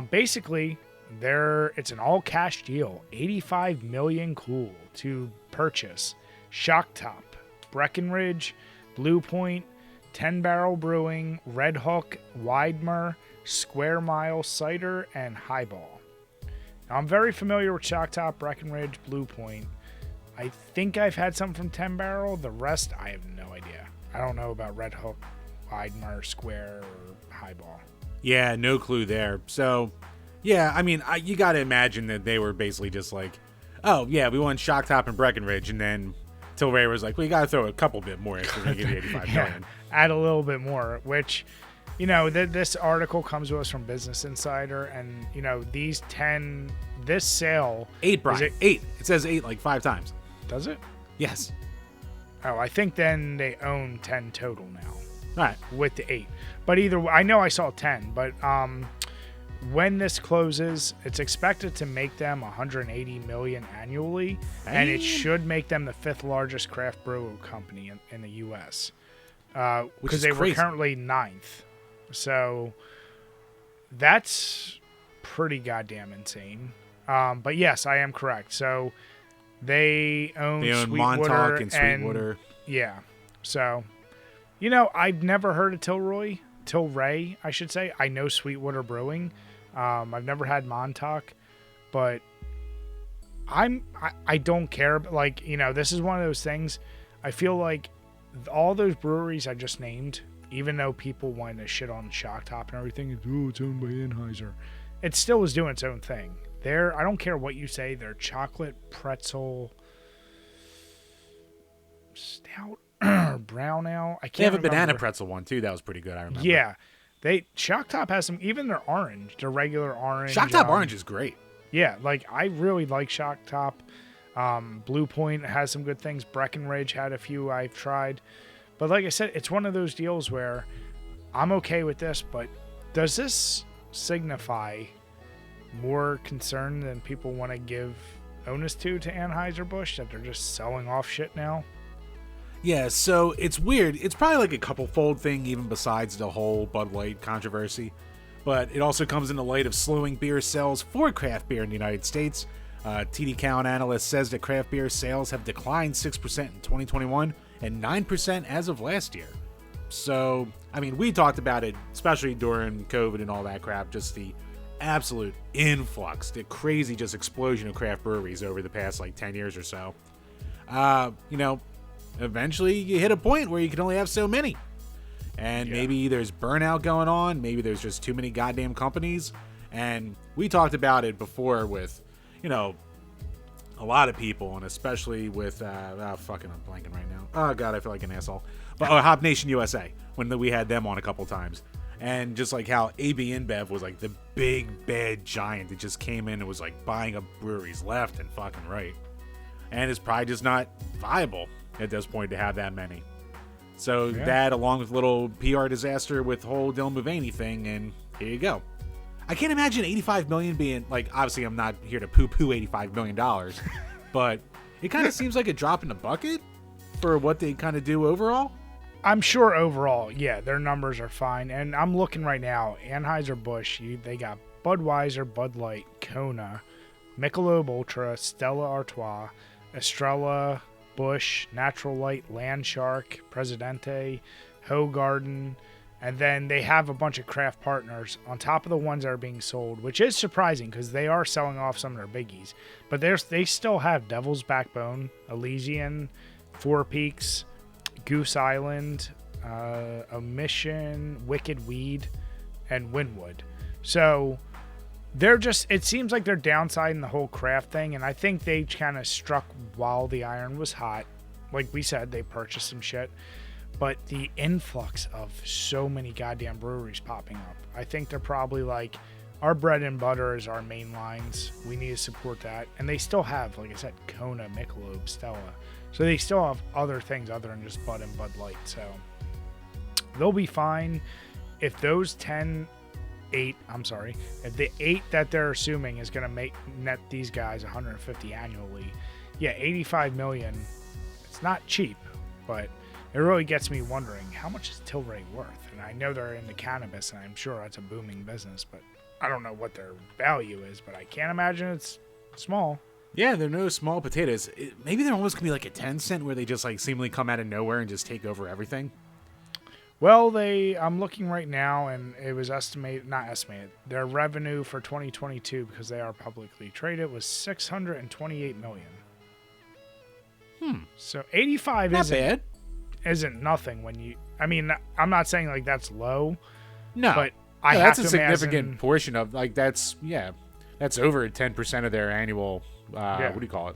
basically, it's an all-cash deal, $85 million cool to purchase Shock Top, Breckenridge, Blue Point, 10 Barrel Brewing, Red Hook, Widmer, Square Mile Cider, and Highball. Now, I'm very familiar with Shock Top, Breckenridge, Blue Point. I think I've had some from 10 Barrel. The rest, I have no idea. I don't know about Red Hook, Widmer, Square, or Highball. Yeah, no clue there. So, yeah, I mean, you got to imagine that they were basically just like, oh, yeah, we want Shock Top and Breckenridge, and then Tilray was like, well, you got to throw a couple bit more if we're going to give you $85 million. Add a little bit more, which this article comes to us from Business Insider, and this sale 8, Brian. 8. It says 8 like 5 times. Does it? Yes. Oh, I think then they own 10 total now. All right. With the 8. But either way, I know I saw 10, but when this closes, it's expected to make them $180 million annually, and it should make them the 5th largest craft brew company in the U.S. Because they were currently 9th. So that's pretty goddamn insane. But yes, I am correct. So they own Sweetwater Montauk and Sweetwater. Yeah. So, I've never heard of Tilray, I should say. I know Sweetwater Brewing. I've never had Montauk, but I don't care. But this is one of those things. I feel like all those breweries I just named, even though people wanted to shit on Shock Top and everything, it's owned by Anheuser, it still was doing its own thing. I don't care what you say, their chocolate pretzel stout or brown ale. I can't They have remember. a banana pretzel one too. That was pretty good. I remember. Yeah, Shock Top has some. Even their orange, their regular orange. Shock Top orange is great. Yeah, I really like Shock Top. Blue Point has some good things. Breckenridge had a few I've tried, but like I said, it's one of those deals where I'm okay with this. But does this signify more concern than people want to give onus to Anheuser Busch, that they're just selling off shit now? Yeah, so it's weird. It's probably like a couple-fold thing, even besides the whole Bud Light controversy. But it also comes in the light of slowing beer sales for craft beer in the United States. TD Cowen analyst says that craft beer sales have declined 6% in 2021 and 9% as of last year. So, we talked about it, especially during COVID and all that crap, just the absolute influx, the crazy just explosion of craft breweries over the past 10 years or so. Eventually you hit a point where you can only have so many. And maybe there's burnout going on. Maybe there's just too many goddamn companies. And we talked about it before with, a lot of people, and especially with, I'm blanking right now. Oh, God, I feel like an asshole. But Hop Nation USA, when we had them on a couple times. And just how AB InBev was the big, bad giant that just came in and was buying up breweries left and fucking right. And it's probably just not viable at this point to have that many. So that, along with a little PR disaster with the whole Dylan Mulvaney thing, and here you go. I can't imagine $85 million being, obviously I'm not here to poo-poo $85 million, but it kind of seems like a drop in the bucket for what they kind of do overall. I'm sure overall, their numbers are fine. And I'm looking right now, Anheuser Busch, they got Budweiser, Bud Light, Kona, Michelob Ultra, Stella Artois, Estrella, Busch, Natural Light, Landshark, Presidente, Hoegaarden, and then they have a bunch of craft partners on top of the ones that are being sold, which is surprising because they are selling off some of their biggies. But they still have Devil's Backbone, Elysian, Four Peaks, Goose Island, Omission, Wicked Weed, and Winwood. So it seems like they're downsizing the whole craft thing, and I think they kind of struck while the iron was hot. Like we said, they purchased some shit. But the influx of so many goddamn breweries popping up, I think they're probably our bread and butter is our main lines. We need to support that. And they still have, like I said, Kona, Michelob, Stella. So they still have other things other than just Bud and Bud Light. So they'll be fine. If those if the 8 that they're assuming is going to net these guys 150 annually, $85 million, it's not cheap, but it really gets me wondering, how much is Tilray worth? And I know they're into cannabis, and I'm sure that's a booming business, but I don't know what their value is, but I can't imagine it's small. Yeah, they're no small potatoes. Maybe they're almost going to be like a 10 cent where they just seemingly come out of nowhere and just take over everything. Well, I'm looking right now, and it was their revenue for 2022, because they are publicly traded, was $628 million. So 85 not bad. Isn't nothing when you... I'm not saying that's low. No. But that's a significant portion of, that's over 10% of their annual, what do you call it?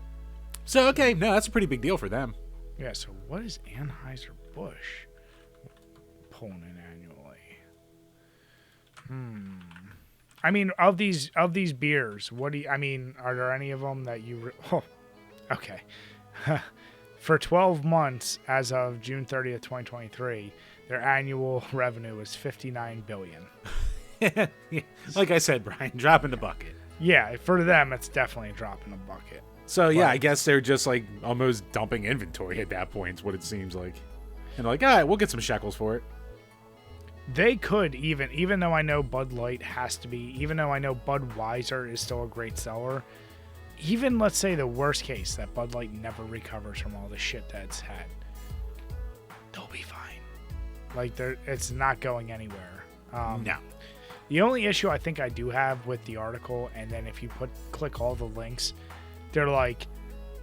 So, okay, no, that's a pretty big deal for them. Yeah, so what is Anheuser Busch pulling in annually? I mean, of these beers, what do you, I mean, are there any of them that you? Oh, okay. For 12 months, as of June 30th, 2023, their annual revenue was $59 billion. Like I said, Brian, drop in the bucket. Yeah, for them, it's definitely a drop in the bucket. So yeah, I guess they're just like almost dumping inventory at that point. Is what it seems like. And they're like, all right, we'll get some shekels for it. They could even though I know Bud Light has to be, even though I know Budweiser is still a great seller, even let's say the worst case that Bud Light never recovers from all the shit that it's had, they'll be fine. Like it's not going anywhere. No. The only issue I think I do have with the article, and then if you click all the links, they're like,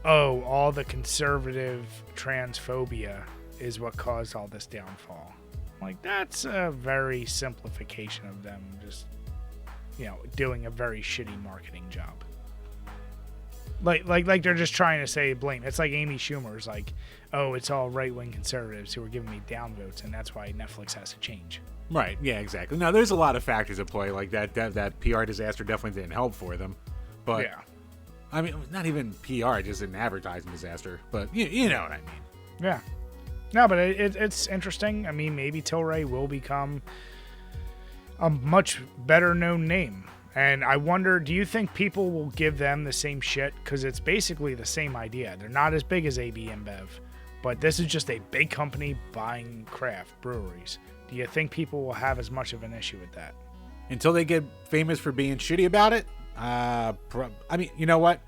oh, all the conservative transphobia is what caused all this downfall. Like, that's a very simplification of them just, doing a very shitty marketing job. Like they're just trying to say blame. It's like Amy Schumer's like, oh, it's all right-wing conservatives who are giving me downvotes, and that's why Netflix has to change. Right. Yeah, exactly. Now, there's a lot of factors at play. Like that PR disaster definitely didn't help for them. But, yeah. I mean, not even PR, just an advertising disaster. But you know what I mean. Yeah. No, but it's interesting. I mean, maybe Tilray will become a much better known name. And I wonder, do you think people will give them the same shit? Because it's basically the same idea. They're not as big as AB InBev, but this is just a big company buying craft breweries. Do you think people will have as much of an issue with that? Until they get famous for being shitty about it? I mean, you know what?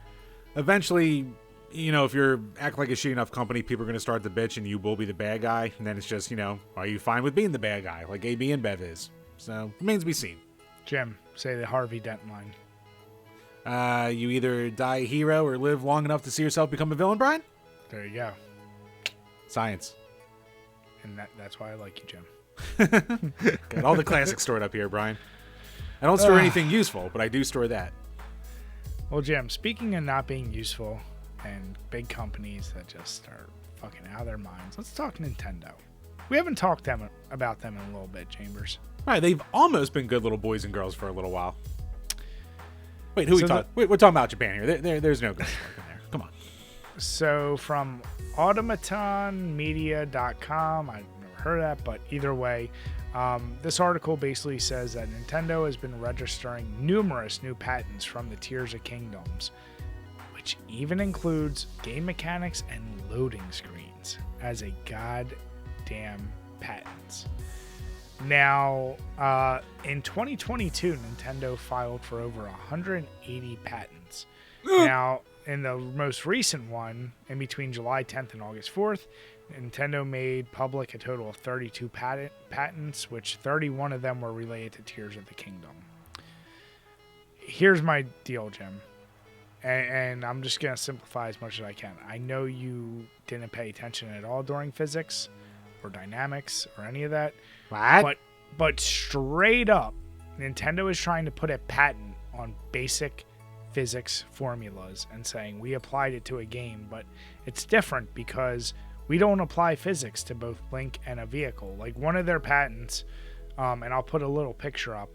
Eventually, if you're act like a shitty enough company, people are going to start to bitch and you will be the bad guy. And then it's just, are you fine with being the bad guy like AB InBev is? So, remains to be seen. Jim, say the Harvey Dent line. You either die a hero or live long enough to see yourself become a villain, Brian? There you go. Science. And that's why I like you, Jim. Got all the classics stored up here, Brian. I don't store anything useful, but I do store that. Well, Jim, speaking of not being useful and big companies that just start fucking out of their minds, let's talk Nintendo. We haven't talked about them in a little bit, Chambers. Right, they've almost been good little boys and girls for a little while. Wait, we're talking about Japan here. There's no good stuff in there. Come on. So from automatonmedia.com, I've never heard of that, but either way, this article basically says that Nintendo has been registering numerous new patents from the Tears of Kingdoms, which even includes game mechanics and loading screens as a goddamn patents. Now, in 2022, Nintendo filed for over 180 patents. Now, in the most recent one, in between July 10th and August 4th, Nintendo made public a total of 32 patents, which 31 of them were related to Tears of the Kingdom. Here's my deal, Jim. And I'm just going to simplify as much as I can. I know you didn't pay attention at all during physics or dynamics or any of that. What? But straight up, Nintendo is trying to put a patent on basic physics formulas and saying we applied it to a game, but it's different because we don't apply physics to both Link and a vehicle. Like one of their patents, and I'll put a little picture up,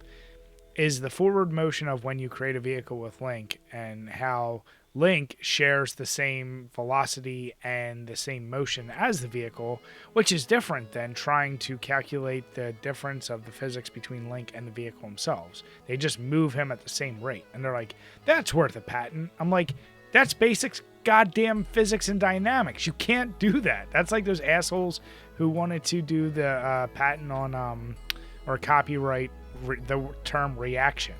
is the forward motion of when you create a vehicle with Link and how Link shares the same velocity and the same motion as the vehicle, which is different than trying to calculate the difference of the physics between Link and the vehicle themselves. They just move him at the same rate. And they're like, that's worth a patent. I'm like, that's basic goddamn physics and dynamics. You can't do that. That's like those assholes who wanted to do the patent on or copyright the term reaction.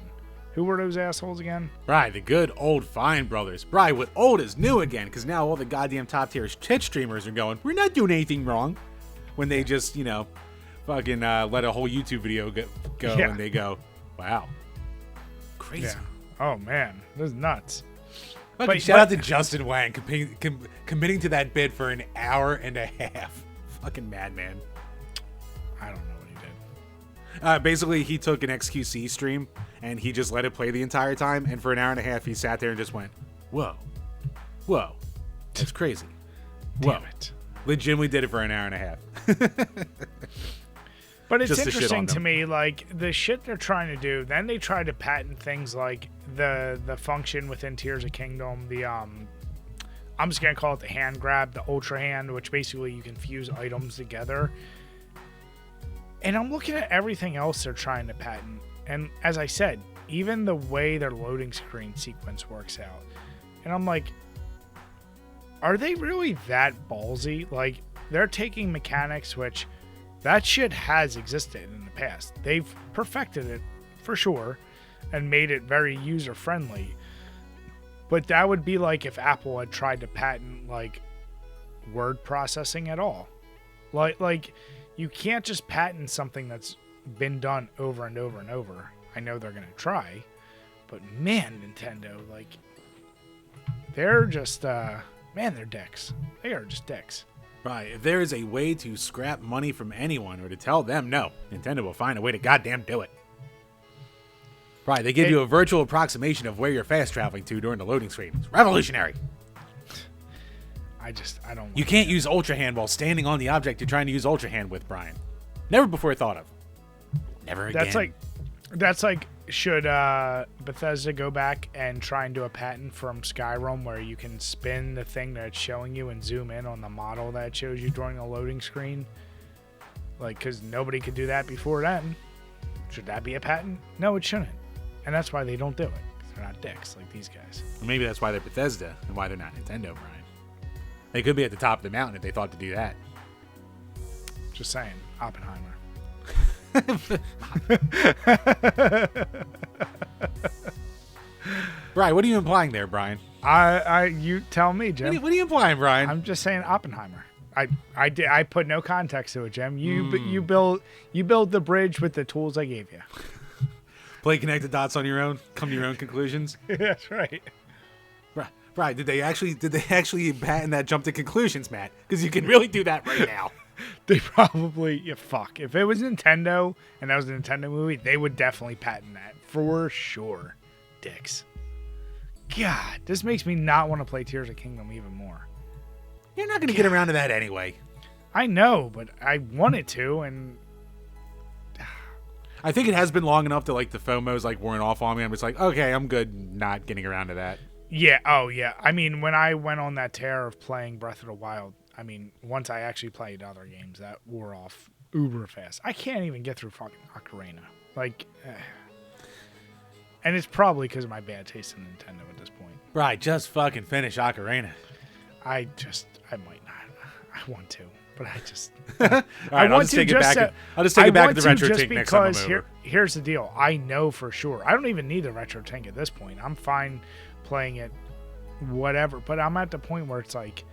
Who were those assholes again? Right, the good old Fine brothers. Right, what old is new again, because now all the goddamn top tier Twitch streamers are going, we're not doing anything wrong. When they just, fucking let a whole YouTube video go and they go, wow. Crazy. Yeah. Oh, man. This is nuts. Shout out to Justin Wang committing to that bid for an hour and a half. Fucking madman. I don't know what he did. Basically, he took an XQC stream and he just let it play the entire time. And for an hour and a half, he sat there and just went, whoa, that's crazy. Damn it. Legitimately did it for an hour and a half. But it's just to shit on interesting to them. me, like the shit they're trying to do. Then they try to patent things like the function within Tears of Kingdom. I'm just gonna call it the hand grab, the ultra hand, which basically you can fuse items together. And I'm looking at everything else they're trying to patent. And as I said, even the way their loading screen sequence works out. And I'm like, are they really that ballsy? Like, they're taking mechanics, which that shit has existed in the past. They've perfected it for sure and made it very user friendly. But that would be like if Apple had tried to patent like word processing at all. Like you can't just patent something that's been done over and over and over. I know they're going to try, but man, Nintendo, like, they're just, man, they're dicks. They are just dicks. Right. If there is a way to scrap money from anyone or to tell them no, Nintendo will find a way to goddamn do it. Right. They give you a virtual approximation of where you're fast traveling to during the loading screen. It's revolutionary. I don't. You can't use Ultra Hand while standing on the object you're trying to use Ultra Hand with, Brian. Never before thought of. Never again. That's like, should Bethesda go back and try and do a patent from Skyrim where you can spin the thing that it's showing you and zoom in on the model that it shows you during a loading screen? Like, because nobody could do that before then. Should that be a patent? No, it shouldn't. And that's why they don't do it. 'Cause they're not dicks like these guys. Or maybe that's why they're Bethesda and why they're not Nintendo, Brian. They could be at the top of the mountain if they thought to do that. Just saying. Oppenheimer. Brian, what are you implying there, Brian? You tell me, Jim. What are you implying, Brian? I'm just saying Oppenheimer. I put no context to it, Jim. You build the bridge with the tools I gave you. Play connect the dots on your own. Come to your own conclusions. That's right. Right? Did they actually patent that jump to conclusions, Matt? Because you can really do that right now. They probably fuck. If it was Nintendo and that was a Nintendo movie, they would definitely patent that for sure. Dicks. God, this makes me not want to play Tears of Kingdom even more. You're not going to get around to that anyway. I know, but I wanted to, and I think it has been long enough that like the FOMO's like worn off on me. I'm just like, okay, I'm good not getting around to that. Yeah, oh yeah. I mean, when I went on that tear of playing Breath of the Wild, I mean, once I actually played other games, that wore off uber fast. I can't even get through fucking Ocarina. Like, and it's probably because of my bad taste in Nintendo at this point. Right, just fucking finish Ocarina. I might not. I want to, but I just. All right, I'll just take it back. I'll just take it back to the retro tank next time I'm over. Here's the deal. I know for sure. I don't even need the retro tank at this point. I'm fine playing it, whatever. But I'm at the point where it's like,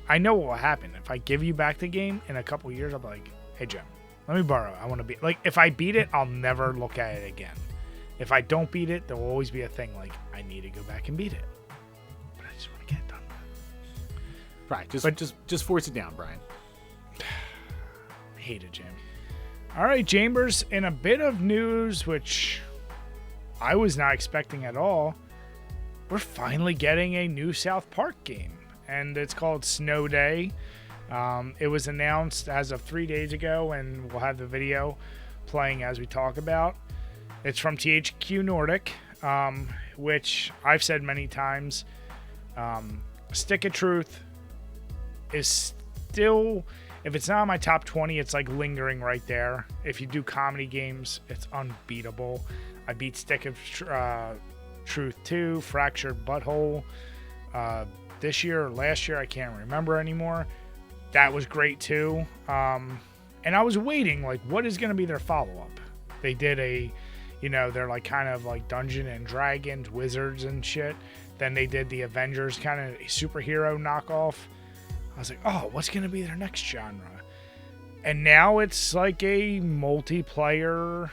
I know what will happen. If I give you back the game in a couple years, I'll be like, hey, Jim, let me borrow it. I want to be like, if I beat it, I'll never look at it again. If I don't beat it, there will always be a thing like, I need to go back and beat it. But I just want to get it done. Right, just force it down, Brian. Hate it, Jim. All right, Chambers, in a bit of news, which I was not expecting at all, we're finally getting a new South Park game, and it's called Snow Day. It was announced as of 3 days ago, and we'll have the video playing as we talk about. It's from THQ Nordic, which I've said many times. Stick of Truth is still, if it's not in my top 20, it's like lingering right there. If you do comedy games, it's unbeatable. I beat Stick of Truth 2, Fractured Butthole, this year or last year, I can't remember anymore. That was great too. And I was waiting, like, what is going to be their follow-up? They did they're like kind of like Dungeons and Dragons, wizards and shit. Then they did the Avengers kind of superhero knockoff. I was like, oh, what's going to be their next genre? And now it's like a multiplayer.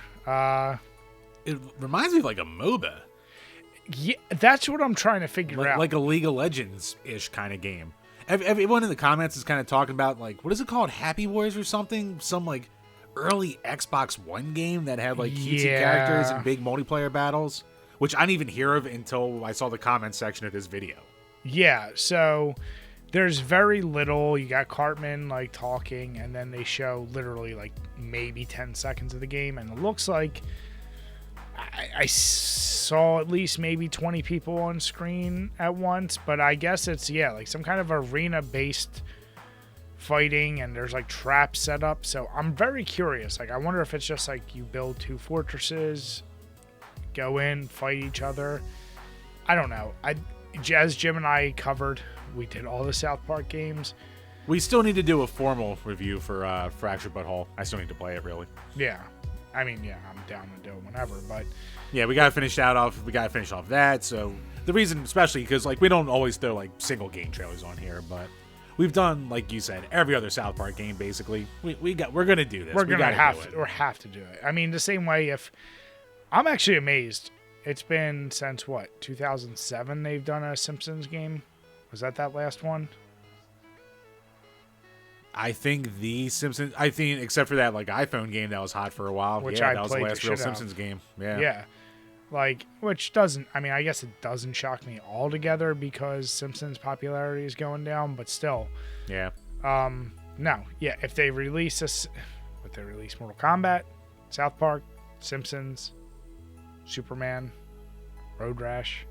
It reminds me of like a MOBA. Yeah, that's what I'm trying to figure out. Like a League of Legends-ish kind of game. Everyone in the comments is kind of talking about, like, what is it called? Happy Wars or something? Some, like, early Xbox One game that had, like, cutesy characters and big multiplayer battles, which I didn't even hear of until I saw the comment section of this video. Yeah, so there's very little. You got Cartman like talking, and then they show literally like maybe 10 seconds of the game, and it looks like I saw at least maybe 20 people on screen at once, but I guess it's like some kind of arena based fighting, and there's like traps set up. So I'm very curious. Like I wonder if it's just like you build 2 fortresses, go in, fight each other. I don't know. As Jim and I covered, we did all the South Park games. We still need to do a formal review for Fractured But Whole. I still need to play it, really. Yeah. I mean, I'm down to do it whenever, but yeah, we gotta finish off that. So the reason, especially because like we don't always throw like single game trailers on here, but we've done, like you said, every other South Park game basically. We're gonna do this. We're gonna have to do it. I mean, the same way. If I'm actually amazed, it's been since what 2007 they've done a Simpsons game. Was that last one? I think the Simpsons. Except for that like iPhone game that was hot for a while. Which that I was the played last real Simpsons game. Yeah. Yeah. Like, which doesn't. I mean, I guess it doesn't shock me altogether because Simpsons' popularity is going down, but still. Yeah. No. Yeah. If they release Mortal Kombat, South Park, Simpsons, Superman, Road Rash,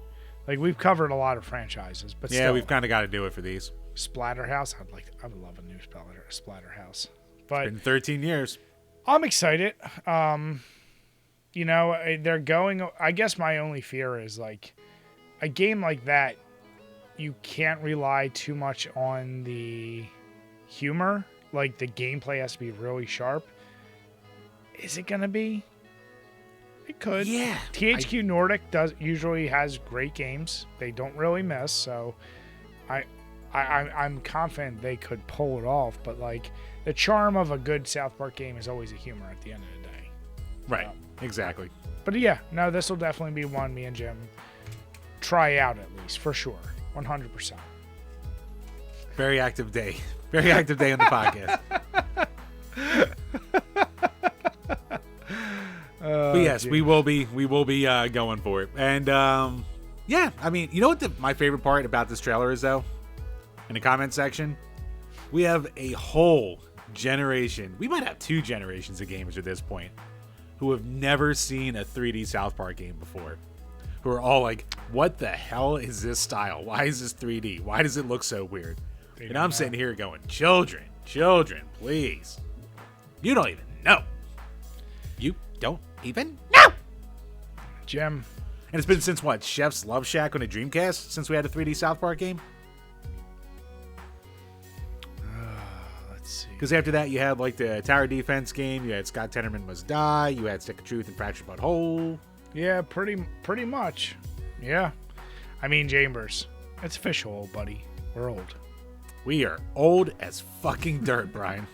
like we've covered a lot of franchises, but yeah, still, we've kind of got to do it for these. Splatterhouse. I would love a new Splatterhouse. But it's been 13 years. I'm excited. They're going. I guess my only fear is like a game like that. You can't rely too much on the humor. Like the gameplay has to be really sharp. Is it gonna be? It could. Yeah. THQ Nordic usually has great games. They don't really miss. So, I'm confident they could pull it off, but like the charm of a good South Park game is always the humor at the end of the day. Right. Exactly. But yeah, no, this will definitely be one me and Jim try out at least for sure. 100%. Very active day. Very active day on the podcast. But yes, geez. we will be going for it. And yeah, I mean, you know what my favorite part about this trailer is though? In the comment section, we have a whole generation. We might have 2 generations of gamers at this point who have never seen a 3D South Park game before. Who are all like, what the hell is this style? Why is this 3D? Why does it look so weird? And I'm sitting here going, children, please. You don't even know. You don't even know. Jim. And it's been since what? Chef's Love Shack on a Dreamcast since we had a 3D South Park game? Because after that, you had like the Tower Defense game. You had Scott Tenorman Must Die. You had Stick of Truth and Fractured But Whole. Yeah, pretty much. Yeah. I mean, Chambers, it's official, old buddy. We're old. We are old as fucking dirt, Brian.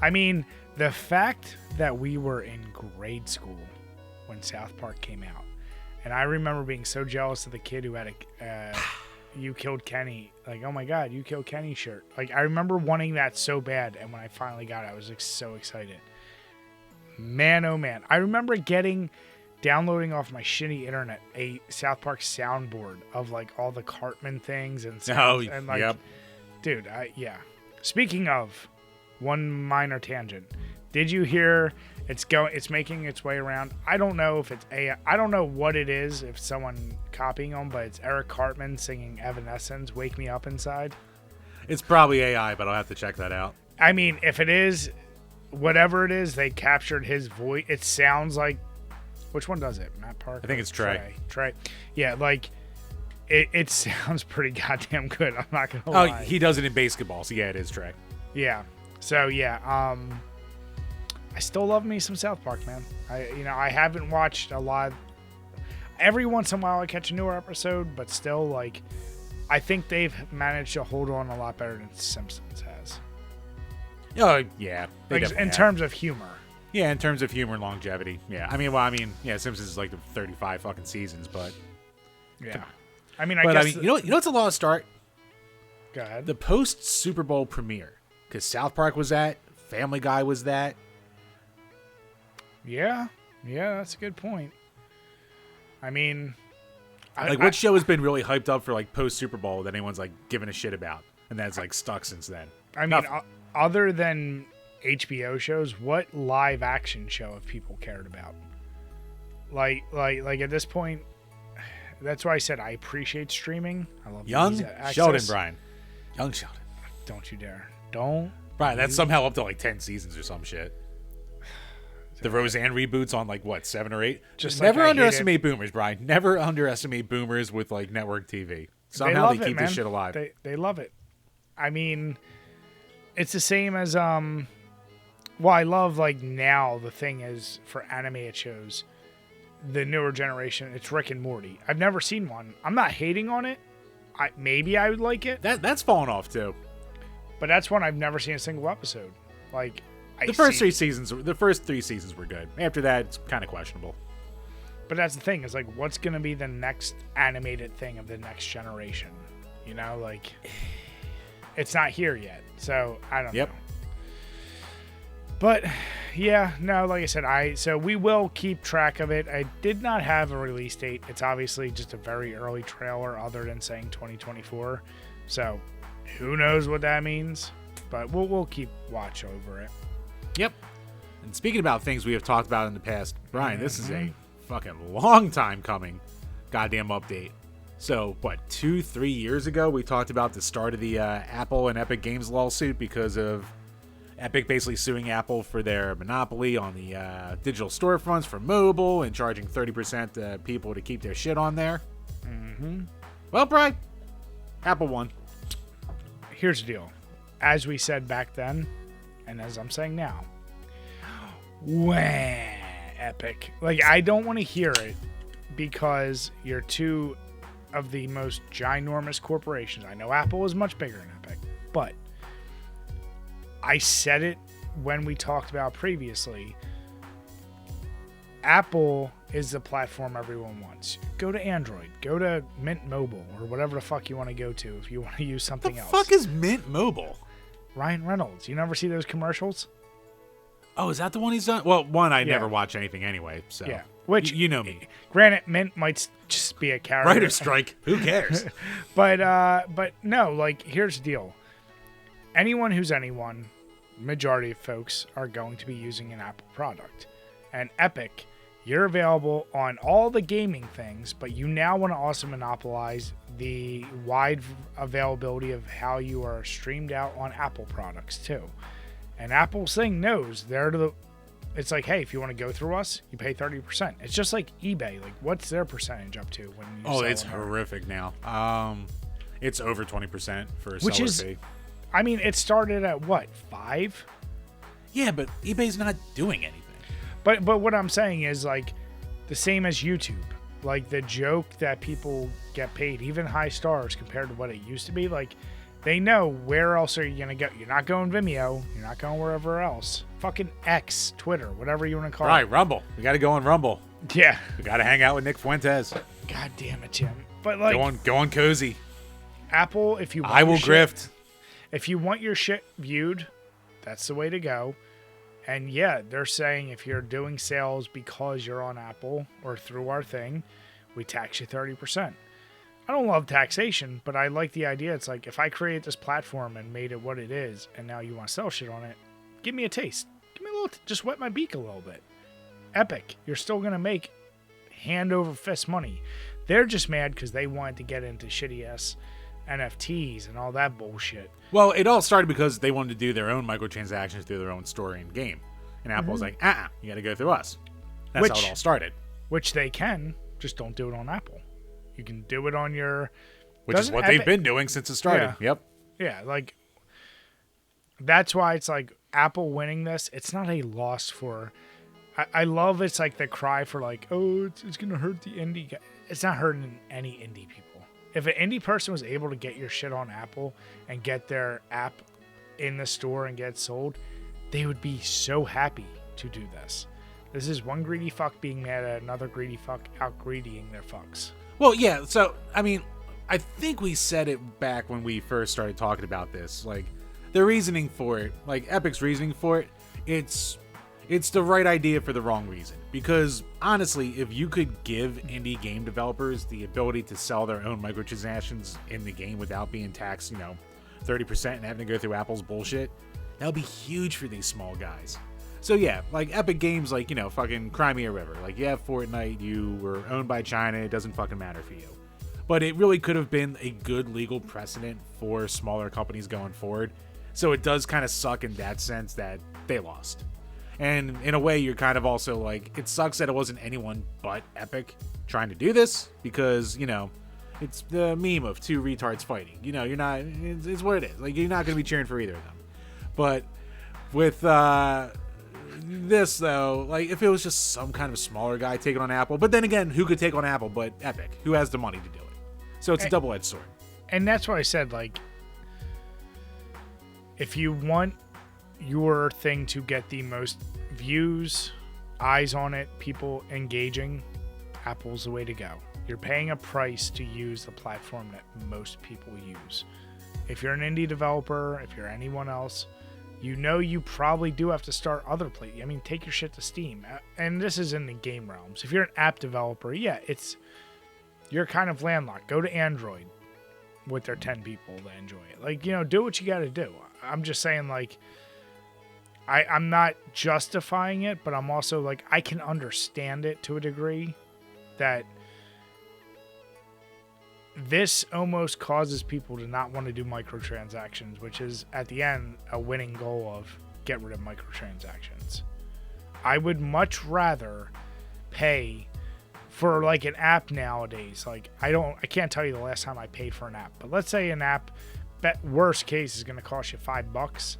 I mean, the fact that we were in grade school when South Park came out, and I remember being so jealous of the kid who had a You Killed Kenny, like, oh my god, You Killed Kenny shirt. Like, I remember wanting that so bad, and when I finally got it, I was like so excited. Man, oh man. I remember downloading off my shitty internet a South Park soundboard of like all the Cartman things and sounds. And like, yep. Dude, yeah. Speaking of, one minor tangent. Did you hear it's making its way around? I don't know if it's AI. I don't know what it is, if someone copying them, but it's Eric Cartman singing Evanescence, Wake Me Up Inside. It's probably AI, but I'll have to check that out. I mean, if it is, whatever it is, they captured his voice. It sounds like, which one does it? Matt Parker? I think it's Trey. Trey. Yeah, like, it sounds pretty goddamn good. I'm not going to lie. Oh, he does it in basketball, so yeah, it is Trey. Yeah. So, yeah, I still love me some South Park, man. I haven't watched a lot. Every once in a while I catch a newer episode, but still, like, I think they've managed to hold on a lot better than Simpsons has. Oh, yeah. Like, in terms of humor. Yeah, in terms of humor and longevity. Yeah. Yeah, Simpsons is like the 35 fucking seasons, but... Yeah. I mean, I guess... you know what's a lost start? Go ahead. The post-Super Bowl premiere. Because South Park was that. Family Guy was that. Yeah, that's a good point. I mean, what show has been really hyped up for like post Super Bowl that anyone's like giving a shit about? and that's like stuck since then. I mean, other than HBO shows, what live action show have people cared about? Like at this point, that's why I said I appreciate streaming. I love Young Sheldon, Brian. Young Sheldon. Don't you dare. Don't. Brian, that's somehow up to like 10 seasons or some shit. The Roseanne reboots on like what, 7 or 8? Just never underestimate boomers, Brian. Never underestimate boomers with like network TV. Somehow they keep this shit alive. They love it. I mean, it's the same as well, I love like now the thing is for animated shows, the newer generation, it's Rick and Morty. I've never seen one. I'm not hating on it. Maybe I would like it. That's fallen off too. But that's one I've never seen a single episode. Like the first 3 seasons were good. After that, it's kind of questionable. But that's the thing, is like, what's going to be the next animated thing of the next generation? You know, like, it's not here yet. So I don't know. But yeah, no, like I said, so we will keep track of it. I did not have a release date. It's obviously just a very early trailer other than saying 2024. So who knows what that means, but we'll keep watch over it. Yep. And speaking about things we have talked about in the past, Brian, this is a fucking long time coming goddamn update. So, what, 2-3 years ago, we talked about the start of the Apple and Epic Games lawsuit because of Epic basically suing Apple for their monopoly on the digital storefronts for mobile and charging 30% to people to keep their shit on there. Mm-hmm. Well, Brian, Apple won. Here's the deal. As we said back then, and as I'm saying now, wah, Epic. Like, I don't want to hear it because you're two of the most ginormous corporations. I know Apple is much bigger than Epic, but I said it when we talked about previously. Apple is the platform everyone wants. Go to Android. Go to Mint Mobile or whatever the fuck you want to go to if you want to use something else. The fuck is Mint Mobile? Ryan Reynolds. You never see those commercials? Oh, is that the one he's done? Well, one, I never watch anything anyway, so. Yeah. Which, you know me. Granted, Mint might just be a character. Writer's strike. Who cares? But no, like, here's the deal. Anyone who's anyone, majority of folks are going to be using an Apple product. And Epic, you're available on all the gaming things, but you now want to also monopolize the wide availability of how you are streamed out on Apple products too. And Apple's thing knows it's like, hey, if you want to go through us, you pay 30%. It's just like eBay. Like, what's their percentage up to when you sell it's horrific now. It's over 20% for a seller fee. I mean, it started at what, 5? Yeah, but eBay's not doing anything. But what I'm saying is, like, the same as YouTube. Like, the joke that people get paid, even high stars compared to what it used to be, like, they know where else are you going to go. You're not going Vimeo. You're not going wherever else. Fucking X, Twitter, whatever you want to call it. Right, Rumble. We got to go on Rumble. Yeah. We got to hang out with Nick Fuentes. God damn it, Tim. But, like, go on Cozy. Apple, if you want I will grift. If you want your shit viewed, that's the way to go. And yeah, they're saying if you're doing sales because you're on Apple or through our thing, we tax you 30%. I don't love taxation, but I like the idea. It's like, if I create this platform and made it what it is, and now you want to sell shit on it, give me a taste. Give me a little, just wet my beak a little bit. Epic, you're still going to make hand over fist money. They're just mad because they wanted to get into shitty ass NFTs and all that bullshit. Well, it all started because they wanted to do their own microtransactions through their own story and game. And Apple was like, you got to go through us. That's how it all started. Which they can, just don't do it on Apple. You can do it on your... Which is what they've been doing since it started. Yeah. Yep. Yeah, like, that's why it's like, Apple winning this, it's not a loss for... I love it's like the cry for like, oh, it's going to hurt the indie guy. It's not hurting any indie people. If an indie person was able to get your shit on Apple and get their app in the store and get sold, they would be so happy to do this. This is one greedy fuck being mad at another greedy fuck out-greedying their fucks. Well, yeah, so, I mean, I think we said it back when we first started talking about this. Like, the reasoning for it, like Epic's reasoning for it, it's the right idea for the wrong reason. Because, honestly, if you could give indie game developers the ability to sell their own microtransactions in the game without being taxed, 30% and having to go through Apple's bullshit, that would be huge for these small guys. So yeah, like Epic Games, like, fucking cry me a river. Like, yeah, Fortnite, you were owned by China, it doesn't fucking matter for you. But it really could have been a good legal precedent for smaller companies going forward. So it does kind of suck in that sense that they lost. And in a way, you're kind of also like, it sucks that it wasn't anyone but Epic trying to do this because, it's the meme of two retards fighting. You're not, it's what it is. Like, you're not going to be cheering for either of them. But with this, though, like, if it was just some kind of smaller guy taking on Apple, but then again, who could take on Apple but Epic? Who has the money to do it? So it's a double-edged sword. And that's why I said, like, if you want your thing to get the most views, eyes on it, people engaging, Apple's the way to go. You're paying a price to use the platform that most people use. If you're an indie developer, if you're anyone else, you probably do have to start other places. I mean, take your shit to Steam. And this is in the game realms. If you're an app developer, yeah, you're kind of landlocked. Go to Android with their 10 people that enjoy it. Like, do what you got to do. I'm just saying, like, I'm not justifying it, but I'm also like, I can understand it to a degree that this almost causes people to not want to do microtransactions, which is at the end a winning goal of get rid of microtransactions. I would much rather pay for like an app nowadays. Like, I can't tell you the last time I paid for an app, but let's say an app, worst case, is going to cost you $5.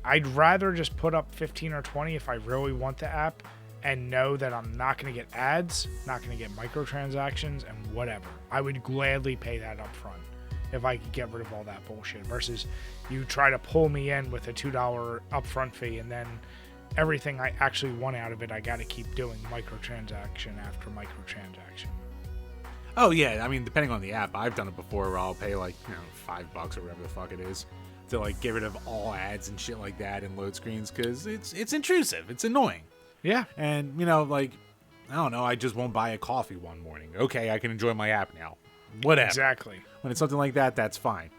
I'd rather just put up 15 or 20 if I really want the app and know that I'm not going to get ads, not going to get microtransactions, and whatever. I would gladly pay that up front if I could get rid of all that bullshit versus you try to pull me in with a $2 upfront fee and then everything I actually want out of it, I got to keep doing microtransaction after microtransaction. Oh, yeah. I mean, depending on the app, I've done it before where I'll pay like, $5 or whatever the fuck it is to like get rid of all ads and shit like that and load screens because it's intrusive. It's annoying. Yeah. And, like, I don't know, I just won't buy a coffee one morning. Okay, I can enjoy my app now. Whatever. Exactly. When it's something like that, that's fine.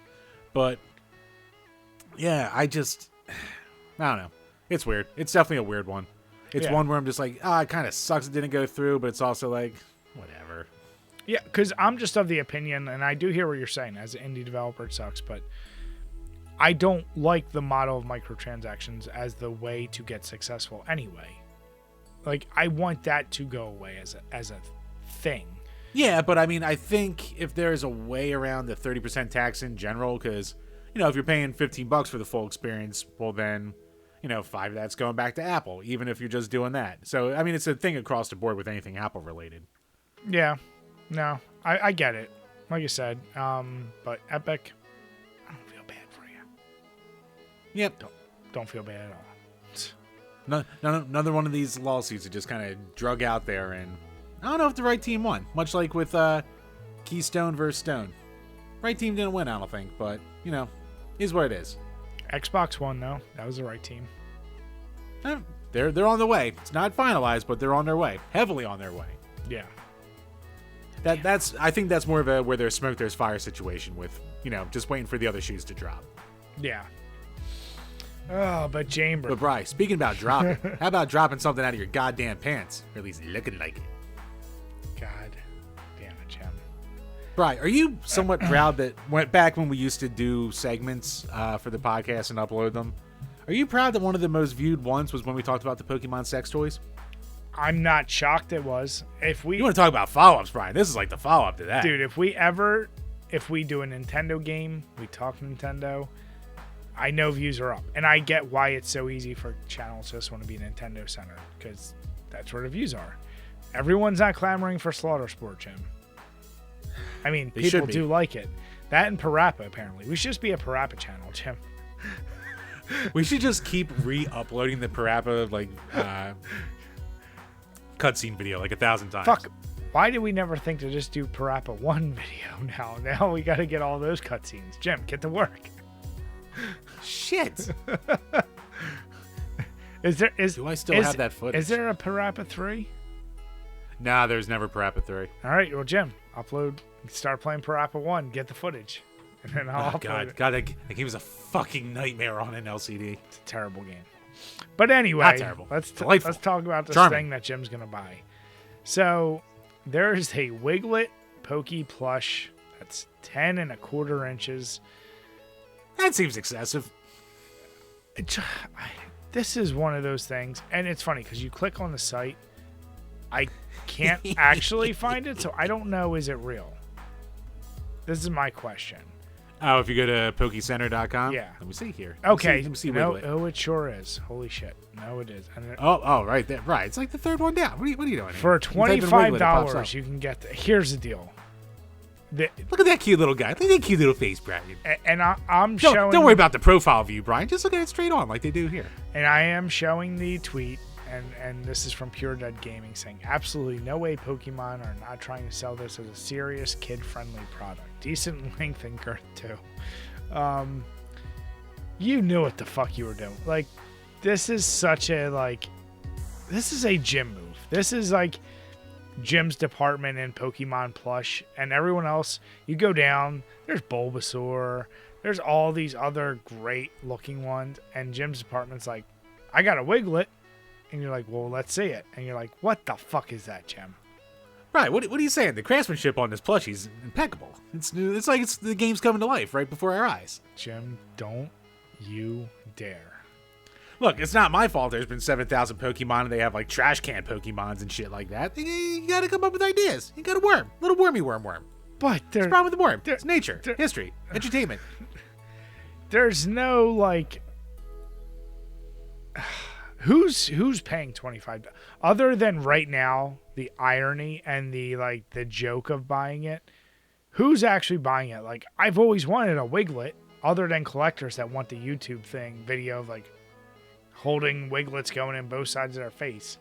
But, yeah, I don't know. It's weird. It's definitely a weird one. It's one where I'm just like, it kind of sucks it didn't go through, but it's also like, whatever. Yeah, because I'm just of the opinion, and I do hear what you're saying. As an indie developer, it sucks, but I don't like the model of microtransactions as the way to get successful anyway. Like, I want that to go away as a thing. Yeah, but I mean, I think if there's a way around the 30% tax in general, because, if you're paying $15 for the full experience, well then, 5 of that's going back to Apple, even if you're just doing that. So, I mean, it's a thing across the board with anything Apple related. Yeah. No, I get it. Like you said, but Epic, I don't feel bad for you. Yep. Don't feel bad at all. Another one of these lawsuits that just kind of drug out there, and I don't know if the right team won. Much like with Keystone versus Stone. Right team didn't win, I don't think, but, is what it is. Xbox won, though. That was the right team. They're on the way. It's not finalized, but they're on their way. Heavily on their way. Yeah. I think that's more of a where there's smoke, there's fire situation with, just waiting for the other shoes to drop. Yeah. Oh, but Chamber. But Bri, speaking about dropping, how about dropping something out of your goddamn pants? Or at least looking like it. God damn it, Jim. Bri, are you somewhat proud that went back when we used to do segments for the podcast and upload them? Are you proud that one of the most viewed ones was when we talked about the Pokemon sex toys? I'm not shocked it was. You want to talk about follow-ups, Brian? This is like the follow-up to that. Dude, if we do a Nintendo game, we talk Nintendo, I know views are up. And I get why it's so easy for channels just want to be Nintendo centered, because that's where the views are. Everyone's not clamoring for Slaughter Sport, Jim. I mean, people do like it. That and Parappa, apparently. We should just be a Parappa channel, Jim. We should just keep re-uploading the Parappa, cutscene video 1,000 times. Fuck. Why did we never think to just do Parappa 1 video now? Now we got to get all those cutscenes. Jim, get to work. Shit. Do I still have that footage? Is there a Parappa 3? Nah, there's never Parappa 3. All right, well, Jim, start playing Parappa 1, get the footage. And then I'll Oh, God, that game was a fucking nightmare on an LCD. It's a terrible game. But anyway, Not terrible. let's Delightful. talk about this Charming. thing that Jim's going to buy. So there's a Wiglett Pokey plush that's 10 1/4 inches. That seems excessive. This is one of those things, and it's funny because you click on the site, I can't actually find it, so I don't know, is it real? This is my question. Oh, if you go to PokeCenter.com? Yeah. Let me see here. Okay. Let me see No, Wiglett. oh, it sure is. Holy shit. No, it is. And Oh, right there. Right. It's like the third one down. What are you doing here? for You type in Wiglett, it pops $25, up. you can get here's the deal. Look at that cute little guy. Look at that cute little face, Brian. And I'm showing. Don't worry about the profile view, Brian. Just look at it straight on like they do here. And I am showing the tweet, and this is from Pure Dead Gaming saying, absolutely no way Pokemon are not trying to sell this as a serious kid-friendly product. Decent length and girth, too. You knew what the fuck you were doing. Like, this is such a, like, this is a Jim move. This is like Jim's department in Pokemon plush, and everyone else, you go down, there's Bulbasaur, there's all these other great looking ones, and Jim's department's like, I got a Wiglett, and you're like, well, let's see it, and you're like, what the fuck is that, Jim? Right. What are you saying? The craftsmanship on this plushie is impeccable. It's like the game's coming to life right before our eyes. Jim, don't you dare. Look, it's not my fault there's been 7,000 Pokemon and they have like trash can Pokemons and shit like that. You gotta come up with ideas. You got a worm. Little wormy worm. But What's the problem with the worm? It's nature, history, entertainment. There's no, like, who's paying $25 other than right now the irony and the joke of buying it. Who's actually buying it? Like, I've always wanted a Wiglett, other than collectors that want the YouTube video of like holding Wiglets going in both sides of their face.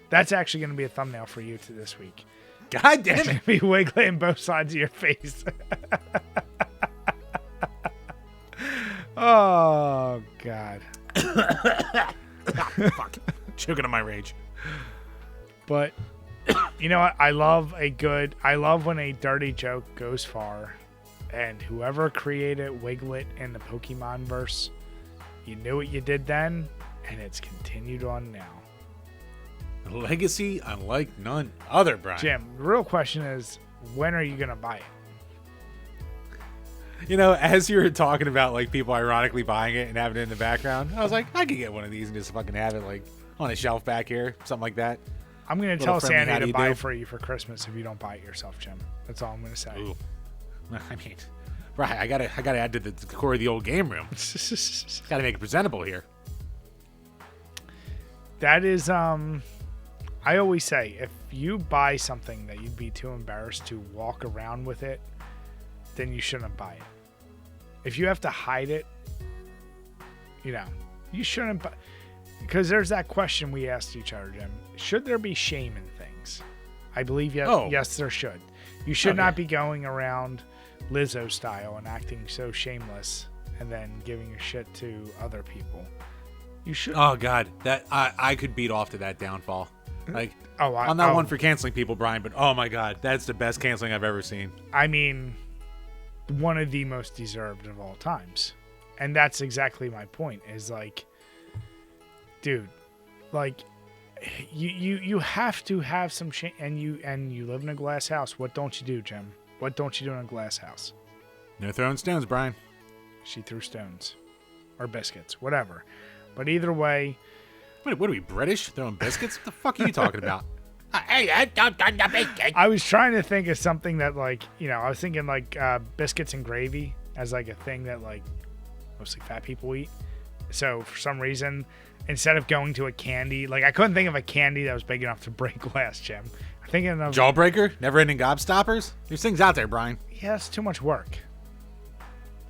That's actually going to be a thumbnail for you this week. God damn it. Be Wiglett in both sides of your face. Oh, God. Fuck. Choking on my rage. But, you know what? I love when a dirty joke goes far. And whoever created Wiglett in the Pokemon verse, you knew what you did then, and it's continued on now. Legacy unlike none other, Brian. Jim, the real question is, when are you going to buy it? You know, as you were talking about like people ironically buying it and having it in the background, I was like, I could get one of these and just fucking have it like on a shelf back here, something like that. I'm going to tell friendly, how Sandy do to you buy do? it for you for Christmas if you don't buy it yourself, Jim. That's all I'm going to say. Ooh. I mean, right, I gotta add to the decor of the old game room. Gotta make it presentable here. That is, I always say, if you buy something that you'd be too embarrassed to walk around with it, then you shouldn't buy it. If you have to hide it, you know, you shouldn't buy. Because there's that question we asked each other, Jim. Should there be shame in things? I believe yes, there should. You should not be going around Lizzo style and acting so shameless and then giving your shit to other people. You should. Oh God, that I could beat off to that downfall. Like, I'm not one for canceling people, Brian, but oh my God, that's the best canceling I've ever seen. I mean, one of the most deserved of all times, and that's exactly my point. Is like, dude, like, you have to have some shame, and you live in a glass house. What don't you do, Jim? What don't you do in a glass house? No throwing stones, Brian. She threw stones, or biscuits, whatever. But either way. Wait, what are we, British? Throwing biscuits? What the fuck are you talking about? I was trying to think of something that, like, you know, I was thinking like biscuits and gravy as like a thing that like mostly fat people eat. So for some reason, instead of going to a candy, like I couldn't think of a candy that was big enough to break glass, Jim. I'm thinking of Jawbreaker? Never-ending gobstoppers? There's things out there, Brian. Yeah, that's too much work.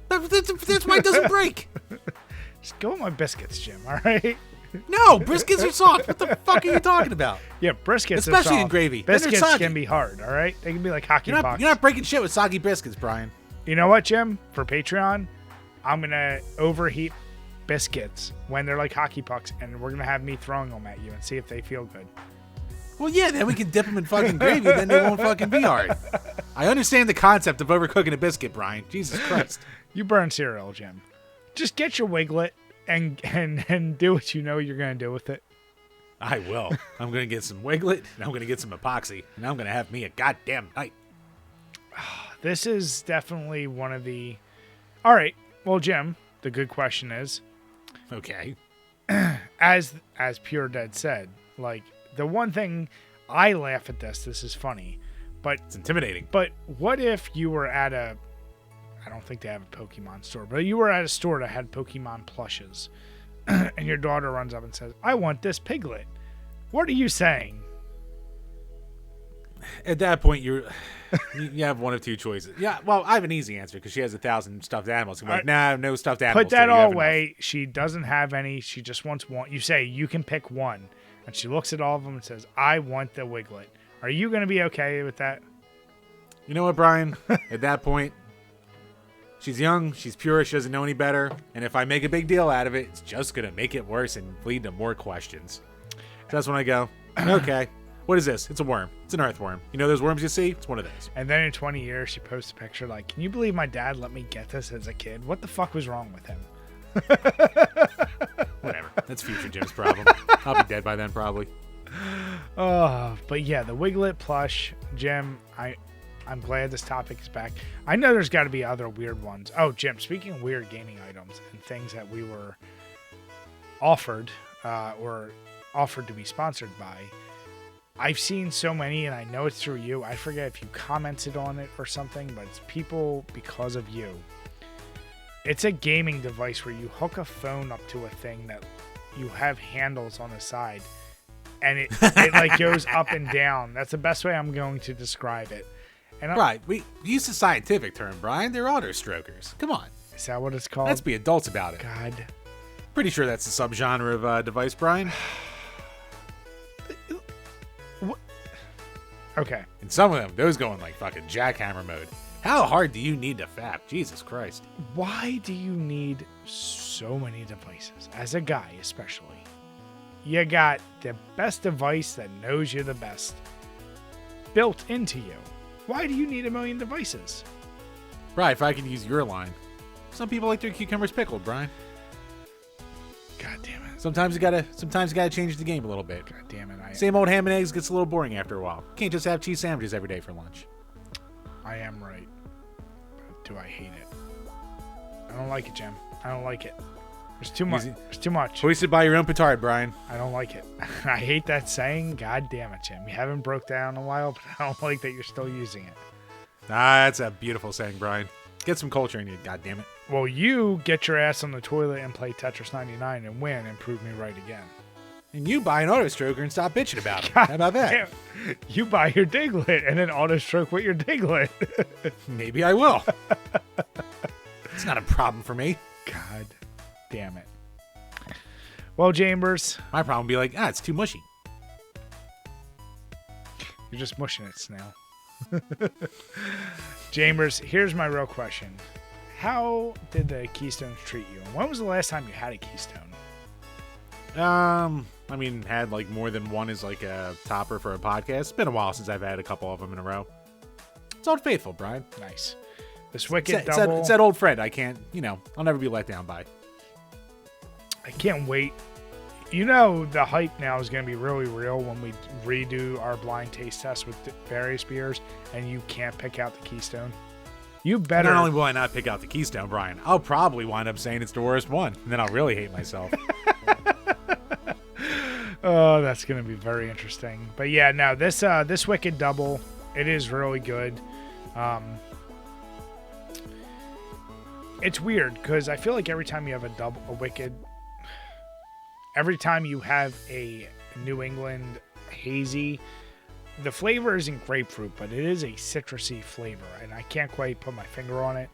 That's why it doesn't break. Just go with my biscuits, Jim. All right. No, briskets are soft. What the fuck are you talking about? Yeah, briskets, especially are soft. in gravy. Then they're Biscuits soggy. can be hard. All right, they can be like hockey pucks. You're not breaking shit with soggy biscuits, Brian. You know what, Jim? For Patreon, I'm gonna overheat biscuits when they're like hockey pucks, and we're gonna have me throwing them at you and see if they feel good. Well, yeah, then we can dip them in fucking gravy, then they won't fucking be hard. I understand the concept of overcooking a biscuit, Brian. Jesus Christ. You burn cereal, Jim. Just get your Wiglett and do what you know you're going to do with it. I will. I'm going to get some Wiglett, and I'm going to get some epoxy, and I'm going to have me a goddamn night. This is definitely one of the... All right. Well, Jim, the good question is... Okay. As Pure Dead said, like, the one thing... I laugh at this. This is funny. But it's intimidating. But what if you were at a... I don't think they have a Pokemon store, but you were at a store that had Pokemon plushes, and your daughter runs up and says, I want this piglet. What are you saying? At that point, you have one of two choices. Yeah, well, I have an easy answer because she has 1,000 stuffed animals. I'm like, nah, no stuffed animals. Put that all away. She doesn't have any. She just wants one. You say, you can pick one. And she looks at all of them and says, I want the Wiglett. Are you going to be okay with that? You know what, Brian? At that point, she's young, she's pure, she doesn't know any better. And if I make a big deal out of it, it's just going to make it worse and lead to more questions. So that's when I go, okay, what is this? It's a worm. It's an earthworm. You know those worms you see? It's one of those. And then in 20 years, she posts a picture like, can you believe my dad let me get this as a kid? What the fuck was wrong with him? Whatever. That's future Jim's problem. I'll be dead by then, probably. But yeah, the Wiglett plush, Jim, I'm glad this topic is back. I know there's got to be other weird ones. Oh, Jim, speaking of weird gaming items and things that we were offered or offered to be sponsored by, I've seen so many, and I know it's through you. I forget if you commented on it or something, but it's people because of you. It's a gaming device where you hook a phone up to a thing that you have handles on the side, and it like goes up and down. That's the best way I'm going to describe it. And right, we use a scientific term, Brian. They're auto-strokers. Come on. Is that what it's called? Let's be adults about it. God. Pretty sure that's a subgenre of device, Brian. Okay. And some of them, those go in like fucking jackhammer mode. How hard do you need to fap? Jesus Christ. Why do you need so many devices? As a guy, especially. You got the best device that knows you're the best built into you. Why do you need a million devices? Right, if I can use your line. Some people like their cucumbers pickled, Brian. God damn it. Sometimes you gotta change the game a little bit. God damn it. Same old ham and eggs gets a little boring after a while. Can't just have cheese sandwiches every day for lunch. I am right. But do I hate it? I don't like it, Jim. I don't like it. There's too much. There's too much. Hoisted by your own petard, Brian. I don't like it. I hate that saying. God damn it, Jim. You haven't broke down in a while, but I don't like that you're still using it. Ah, that's a beautiful saying, Brian. Get some culture in you, God damn it. Well, you get your ass on the toilet and play Tetris 99 and win and prove me right again. And you buy an auto stroker and stop bitching about it. How about that? Damn. You buy your Diglett and then auto stroke with your Diglett. Maybe I will. It's not a problem for me. God damn it. Well, Chambers. My problem would be like, it's too mushy. You're just mushing it, Snail. Chambers, here's my real question. How did the Keystones treat you? And when was the last time you had a Keystone? I mean, had like more than one as like a topper for a podcast. It's been a while since I've had a couple of them in a row. It's Old Faithful, Brian. Nice. This wicked double. It's that old friend I can't, I'll never be let down by. I can't wait. You know, the hype now is going to be really real when we redo our blind taste test with various beers and you can't pick out the Keystone. You better. Not only will I not pick out the Keystone, Brian, I'll probably wind up saying it's the worst one, and then I'll really hate myself. Oh, that's going to be very interesting. But yeah, no, this Wicked Double, it is really good. It's weird because I feel like every time you have every time you have a New England hazy, the flavor isn't grapefruit, but it is a citrusy flavor, and I can't quite put my finger on it.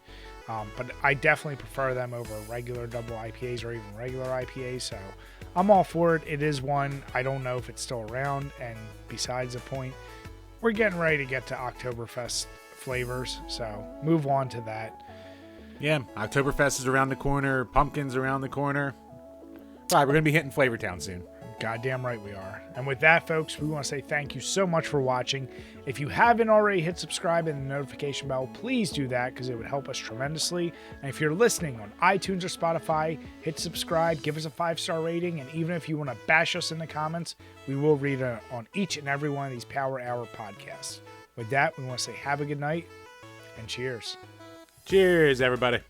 But I definitely prefer them over regular double IPAs or even regular IPAs, so I'm all for it. It is one. I don't know if it's still around, and besides the point, we're getting ready to get to Oktoberfest flavors, so move on to that. Yeah, Oktoberfest is around the corner. Pumpkin's around the corner. All right, we're going to be hitting Flavortown soon. Goddamn right we are. And with that, folks, we want to say thank you so much for watching. If you haven't already hit subscribe and the notification bell, please do that because it would help us tremendously. And if you're listening on iTunes or Spotify, hit subscribe, give us a 5-star rating, and even if you want to bash us in the comments, we will read it on each and every one of these Power Hour podcasts. With that, we want to say have a good night and cheers. Cheers, everybody.